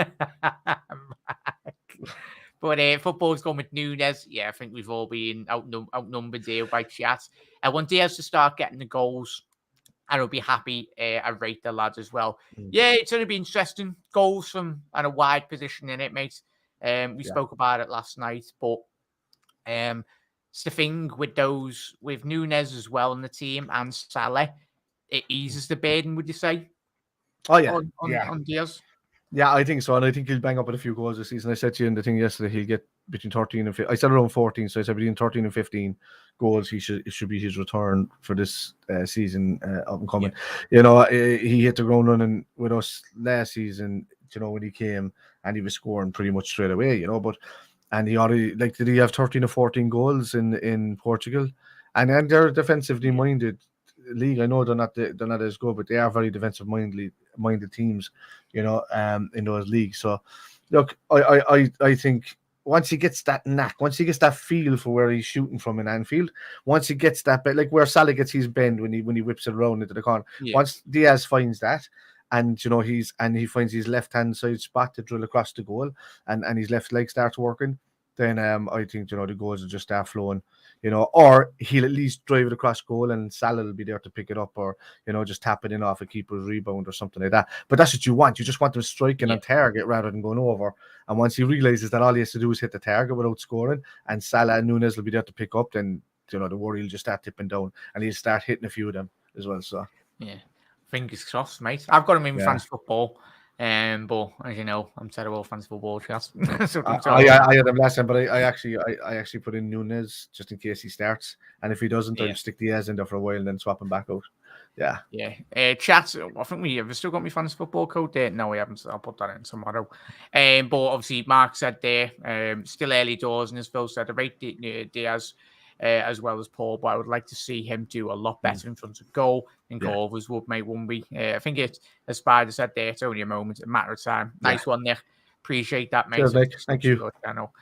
But football's gone with Nunez. Yeah, I think we've all been outnumbered here by chat. I want Diaz to start getting the goals. And I'll be happy. I rate the lads as well. Yeah, it's going to be interesting. Goals from and a wide position in it, mate. We spoke about it last night, but it's the thing with Nunez as well in the team and Salah, it eases the burden, would you say? Oh yeah, on Diaz. Yeah, I think so, and I think he'll bang up with a few goals this season. I said to you in the thing yesterday, he'll get between 13 and 15. I said around 14, so I said between 13 and 15 goals. It should be his return for this season up and coming. Yeah. He hit the ground running with us last season. When he came and he was scoring pretty much straight away. And he already did he have 13 or 14 goals in Portugal, and they're defensively minded league. I know they're not as good, but they are very defensive minded teams, in those leagues. So look, I think once he gets that knack, once he gets that feel for where he's shooting from in Anfield, once he gets that bit, like where Salah gets his bend when he whips it around into the corner, once Diaz finds that, and he finds his left hand side spot to drill across the goal, and his left leg starts working, then I think the goals will just start flowing. Or he'll at least drive it across goal and Salah will be there to pick it up, or, just tap it in off a keeper's rebound or something like that. But that's what you want. You just want him striking on target rather than going over. And once he realizes that all he has to do is hit the target without scoring, and Salah and Nunez will be there to pick up, then, the worry will just start tipping down and he'll start hitting a few of them as well. So, yeah, fingers crossed, mate. I've got him in France football. But as you know, I'm terrible fancy football chat. I had him last time, but I actually put in Nunez just in case he starts, and if he doesn't, I'll stick Diaz in there for a while and then swap him back out. Chat. I think we have still got my fantasy football code there. No, we haven't. I'll put that in tomorrow. But obviously, Mark said there, still early doors, and as Phil said, I rate Diaz as well as Paul, but I would like to see him do a lot better in front of goal. And goal was would make one be. I think it, as Spider said there, it's only a moment, a matter of time. Nice one, Nick. Appreciate that, mate. Cheers, Nick. Thank you. Channel.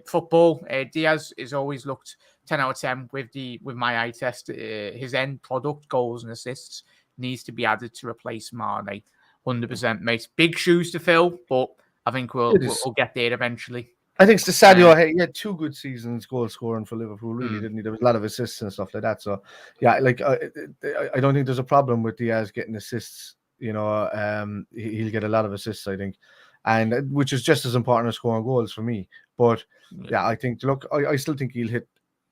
Football, Diaz has always looked 10 out of 10 with my eye test. His end product, goals and assists, needs to be added to replace Mane. 100%, mate. Big shoes to fill, but I think we'll get there eventually. I think Sadio he had 2 good seasons goal scoring for Liverpool, really, didn't he? There was a lot of assists and stuff like that. So, yeah, like I don't think there's a problem with Diaz getting assists. You know, he'll get a lot of assists, I think, and which is just as important as scoring goals for me. But yeah, I think I still think he'll hit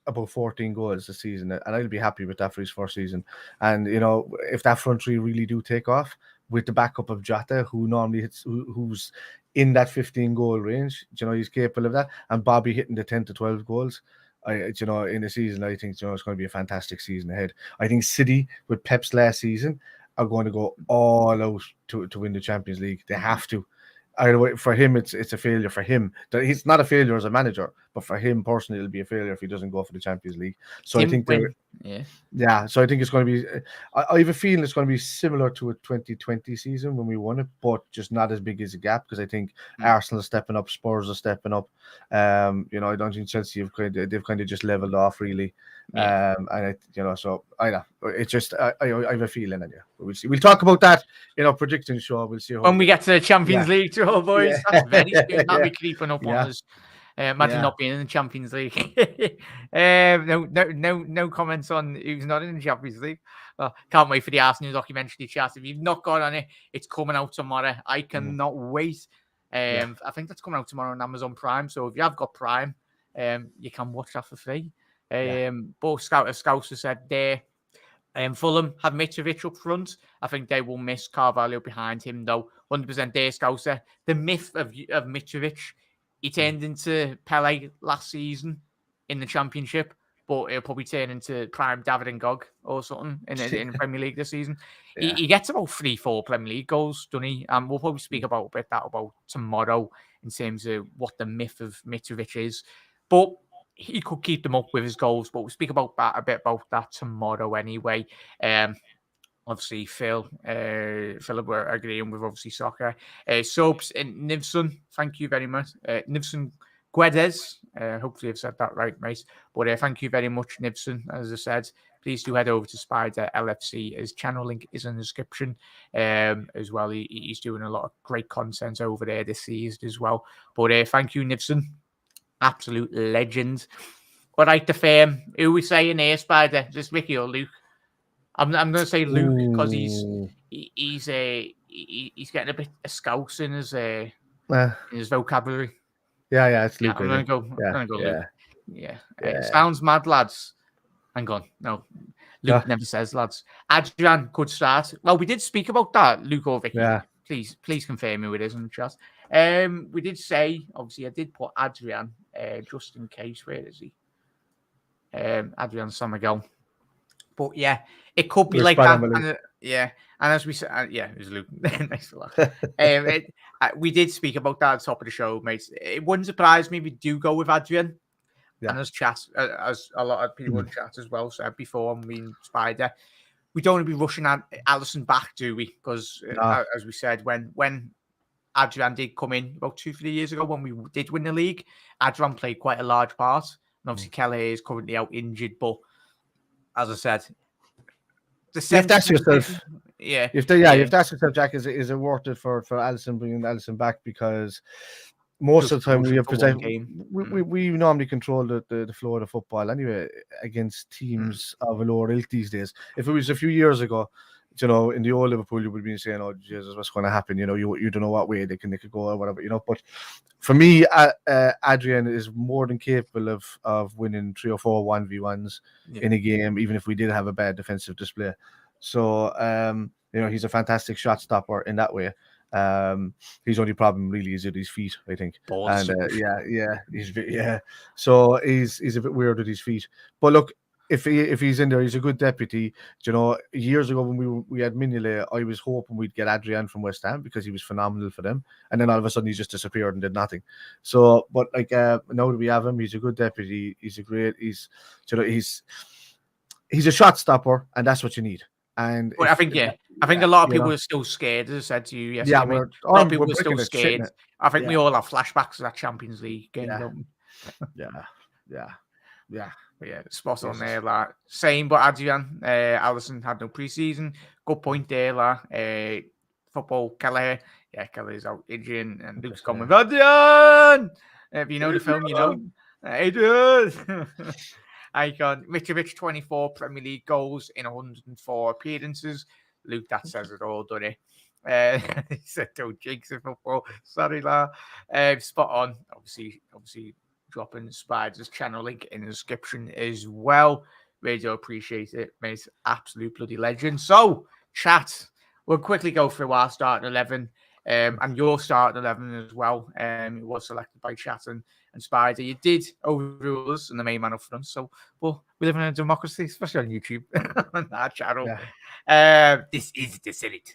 about 14 goals this season, and I'll be happy with that for his first season. And you know, if that front three really do take off with the backup of Jota, who normally hits, who's in that 15 goal range, you know, he's capable of that, and Bobby hitting the 10 to 12 goals. You know, in a season, I think, you know, it's going to be a fantastic season ahead. I think City, with Pep's last season, are going to go all out to win the Champions League. They have to. For him, it's a failure for him. He's not a failure as a manager, but for him personally, it'll be a failure if he doesn't go for the Champions League. So I think so I think it's going to be. I have a feeling it's going to be similar to a 2020 season when we won it, but just not as big as a gap, because I think Arsenal are stepping up, Spurs are stepping up. You know, I don't think Chelsea they've kind of just leveled off really. And so I know it's just I have a feeling, and we'll see. We'll talk about that in our predicting show. We'll see when we get to the Champions League, too, boys. That's very soon. That'll be creeping up on us. Imagine not being in the Champions League. No comments on who's not in the Champions League. Can't wait for the Arsenal documentary chat. If you've not got on it, it's coming out tomorrow. I cannot wait. I think that's coming out tomorrow on Amazon Prime. So if you have got Prime, you can watch that for free. Both Scouts have said there. Fulham have Mitrovic up front. I think they will miss Carvalho behind him, though. 100% there, Scouser. The myth of Mitrovic, he turned into Pele last season in the Championship, but he'll probably turn into prime David and Gog or something in the Premier League this season. He gets about 3-4 Premier League goals, doesn't he? And we'll probably speak about tomorrow in terms of what the myth of Mitrovic is. But he could keep them up with his goals, but we'll speak about that a bit about that tomorrow anyway. Obviously, Philip, we're agreeing with obviously soccer. Sobs and Nivson, thank you very much. Nivson Guedes, hopefully I've said that right, mate. But thank you very much, Nivson. As I said, please do head over to Spider LFC. His channel link is in the description as well. He's doing a lot of great content over there this season as well. But thank you, Nivson. Absolute legend. All right, the fame. Who we saying here, Spider? Just Ricky or Luke? I'm going to say Luke because he's getting a bit of Scouse in his vocabulary. Yeah, it's Luke. I'm going to go Luke. Yeah. It sounds mad, lads. Hang on. No, Luke never says lads. Adrian could start. Well, we did speak about that, Luke or Vicky. Yeah. Please confirm who it is in the chat. We did say, obviously, I did put Adrian just in case. Where is he? Adrian Samagel. But yeah, it could be like that. And as we said, it was Luke. Nice a lot. We did speak about that at the top of the show, mate. It wouldn't surprise me if we do go with Adrian. Yeah. And as a lot of people in chat as well said before, Spider, we don't want to be rushing Alisson back, do we? Because as we said, when Adrian did come in about 2-3 years ago when we did win the league, Adrian played quite a large part. And obviously, Kelly is currently out injured. But as I said, you have to ask yourself, you have to ask yourself, Jack, is it worth it for Alisson bringing Alisson back? Because most of the time we normally control the flow of the football anyway against teams of a lower ilk these days. If it was a few years ago, you know, in the old Liverpool, you would be saying, "Oh, Jesus, what's going to happen?" You know, you don't know what way they could go or whatever, you know. But for me, Adrian is more than capable of winning 3 or 4 1v1s in a game, even if we did have a bad defensive display. So, you know, he's a fantastic shot stopper in that way. His only problem really is at his feet, I think. Balls. And so he's a bit weird at his feet. But look, if he's in there, he's a good deputy. You know, years ago when we had Mignolet, I was hoping we'd get Adrian from West Ham because he was phenomenal for them. And then all of a sudden he just disappeared and did nothing. So, but like now that we have him, he's a good deputy. He's a shot stopper, and that's what you need. And I think I think a lot of people are still scared, as I said to you yesterday. Yeah, a lot of people are still scared. I think we all have flashbacks of that Champions League game, don't we? Yeah, spot on there, like same. But Adrian, Alisson had no pre-season. Good point there, like football. Kelleher, Kelleher's out. Adrian and Luke's gone with Adrian. If you know the film, you know Adrian. Icon. Mitrovic, 24 Premier League goals in 104 appearances. Luke, that says it all, doesn't it? He said, "Don't jinx it, football." Sorry, la. Spot on. Obviously. Dropping Spider's channel link in the description as well. Really do appreciate it, mate. Absolute bloody legend. So, chat, we'll quickly go through our starting 11 and your starting 11 as well. It was selected by chat and Spider. You did overrule us and the main man up front. So, well, we live in a democracy, especially on YouTube, on our channel. This is the Senate.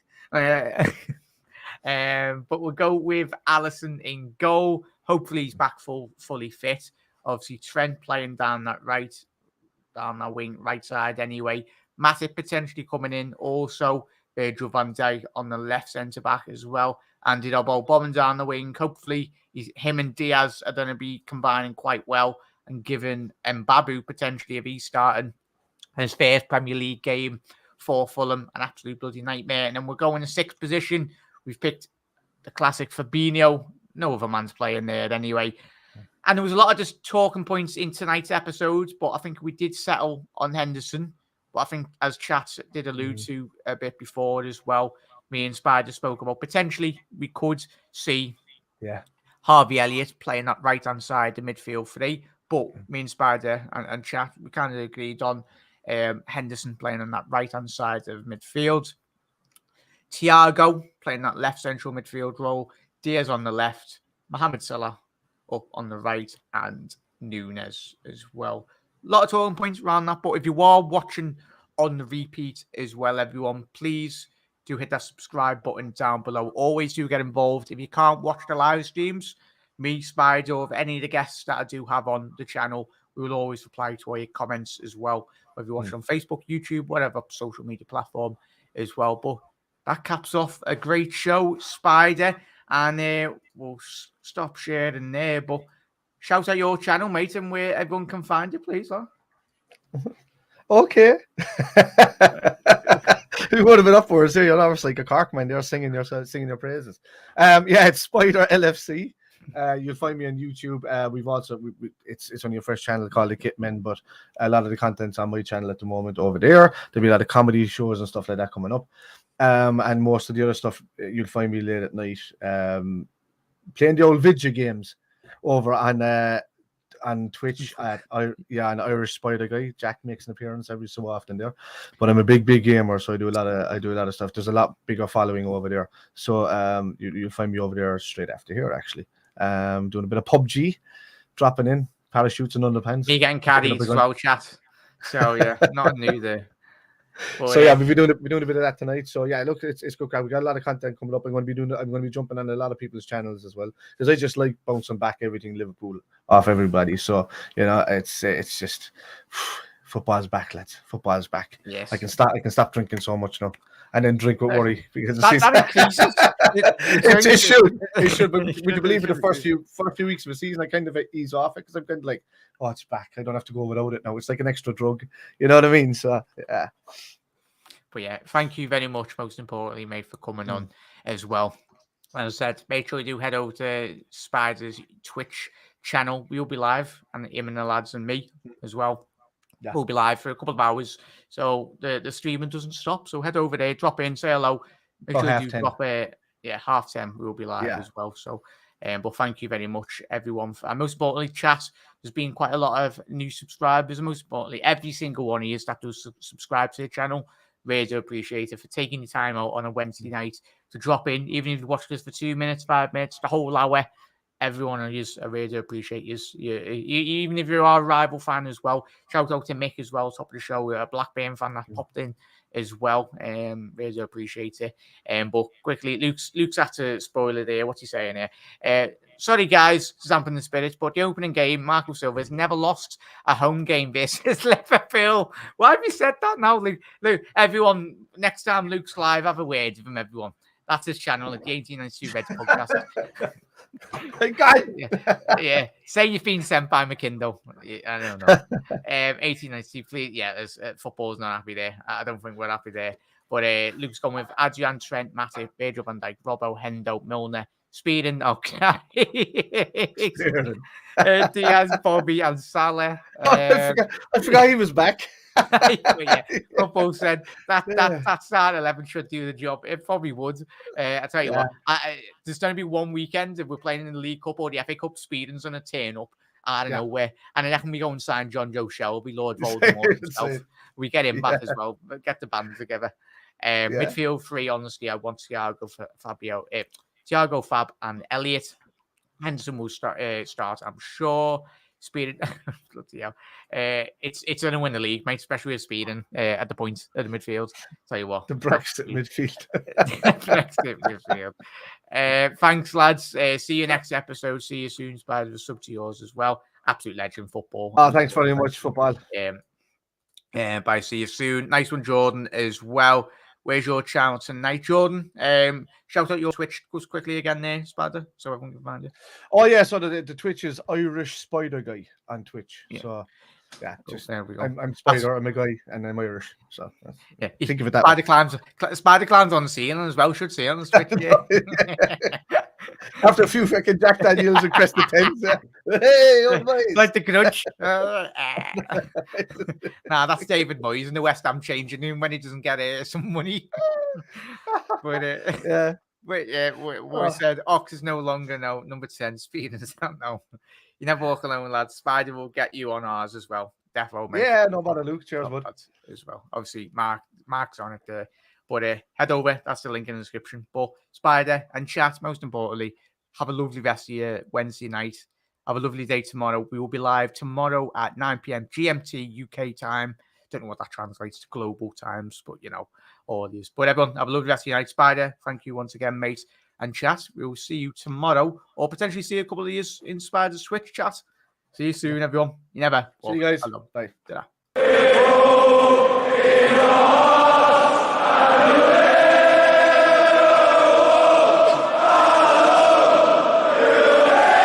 But we'll go with Alisson in goal. Hopefully he's back fully fit. Obviously Trent playing down that wing, right side anyway. Matip potentially coming in. Also Virgil van Dijk on the left centre back as well. Andy Dobbo bombing down the wing. Hopefully him and Diaz are going to be combining quite well and giving Mbabu potentially, if he's starting his first Premier League game for Fulham, an absolute bloody nightmare. And then we'll go in the 6th position. We've picked the classic Fabinho. No other man's playing there anyway. And there was a lot of just talking points in tonight's episode, but I think we did settle on Henderson. But I think, as chat did allude to a bit before as well, me and Spider spoke about potentially we could see Harvey Elliott playing that right-hand side, the midfield three. But me and Spider and chat, we kind of agreed on Henderson playing on that right-hand side of midfield. Thiago playing that left central midfield role. Diaz on the left, Mohamed Salah up on the right, and Nunez as well. A lot of talking points around that, but if you are watching on the repeat as well, everyone, please do hit that subscribe button down below. Always do get involved. If you can't watch the live streams, me, Spider, or any of the guests that I do have on the channel, we will always reply to all your comments as well, whether you watch it on Facebook, YouTube, whatever social media platform as well. But that caps off a great show, Spider. And we'll stop sharing there. But shout out your channel, mate, and where everyone can find you, please. Huh? Okay. We would have been up for us here. You're obviously like a Corkman there singing your praises. It's Spider LFC. You'll find me on YouTube. We've also it's on your first channel called The Kitmen, but a lot of the content's on my channel at the moment over there. There'll be a lot of comedy shows and stuff like that coming up. And most of the other stuff you'll find me late at night playing the old video games over on Twitch an Irish Spider guy. Jack makes an appearance every so often there, but I'm a big gamer, so I do a lot of stuff. There's a lot bigger following over there, so you'll find me over there straight after here actually. Doing a bit of PUBG, dropping in parachutes and underpants. Me getting caddies as well, chat. So yeah, not new there. But, so we'll be doing a bit of that tonight. So yeah, look, it's good. We got a lot of content coming up. I'm going to be jumping on a lot of people's channels as well, because I just like bouncing back everything Liverpool off everybody. So it's just football's back, lads. Football's back. Yes, I can stop drinking so much now, and then drink with worry because that increases. It should. But would you believe in the first few weeks of the season, I kind of ease off it because I'm kind of like, oh, it's back. I don't have to go without it now. It's like an extra drug. You know what I mean? So yeah. But yeah, thank you very much, most importantly, mate, for coming on as well. As I said, make sure you do head over to Spider's Twitch channel. We'll be live, and him and the lads and me as well. Yeah. We'll be live for a couple of hours. So the streaming doesn't stop. So head over there, drop in, say hello. Make sure you drop it. Yeah, 10:30 we'll be live as well. So but thank you very much, everyone. And most importantly, chat, there's been quite a lot of new subscribers. And most importantly, every single one of you that does subscribe to the channel, really do appreciate it for taking your time out on a Wednesday night to drop in. Even if you watch this for 2 minutes, 5 minutes, the whole hour, everyone of you, I really do appreciate you. Even if you're our rival fan as well, shout out to Mick as well, top of the show, a Blackburn fan that popped in as well. Really do appreciate it. But quickly, Luke's had to spoil it there. What's he saying here? Sorry, guys, Zamping the Spirits, but the opening game, Marco Silva's never lost a home game versus Liverpool. Why have you said that now, Luke? Luke, everyone, next time Luke's live, have a word with him, everyone. That's his channel at the 1892 Reds podcast. Yeah. Say you've been sent by McKindle. I don't know. 1892, please. Yeah, football's not happy there. I don't think we're happy there. But Luke's gone with Adrian, Trent, Matip, Virgil van Dijk, Robo, Hendo, Milner, Speeding. Okay. Diaz, Bobby, and Salah. I forgot he was back. Yeah. Robo said that start 11 should do the job. It probably would. I tell you what, there's going to be one weekend if we're playing in the League Cup or the FA Cup. Speeding's going to turn up. I don't know where, and then I can go and sign John Joe Shelby, Lord Voldemort himself. We get him back as well. Get the band together. Midfield 3, honestly, I want Thiago, Fabio, Thiago, Fab, and Elliot. Henderson will start. I'm sure. Speeding, bloody hell. It's going to win the league, mate, especially with Speeding at the point of the midfield. Tell you what, the Brexit midfield. Brexit midfield. Thanks, lads. See you next episode. See you soon. Spider, the sub to yours as well. Absolute legend football. Oh, thanks very much, football. Bye. See you soon. Nice one, Jordan, as well. Where's your channel tonight, Jordan? Shout out your Twitch just quickly again there, Spider, so everyone can find you. Oh, yeah, so the Twitch is Irish Spider Guy on Twitch. Yeah. So, yeah, just there we go. I'm Spider, I'm a guy, and I'm Irish. So, think of it that way. Spider Clan's on the scene as well, should see on the Twitch. Yeah. After a few fucking Jack Daniels and Crest of Tens. Hey, old boys. Like the grudge. Nah, that's David Moyes in the West Ham changing room when he doesn't get some money. But we said Ox is no longer number 10. Speed is no. You never walk alone, lads. Spider will get you on ours as well. Defo, mate. Yeah, no matter, Luke. Cheers, bud. As well. Obviously, Mark's on it there. But head over. That's the link in the description. But Spider and chat, most importantly, have a lovely rest of your Wednesday night. Have a lovely day tomorrow. We will be live tomorrow at 9 p.m. GMT UK time. Don't know what that translates to global times, but all these. But everyone, have a lovely rest of your night. Spider, thank you once again, mate. And chat, we will see you tomorrow, or potentially see a couple of you in Spider's Switch chat. See you soon, everyone. You never. See you guys. Bye.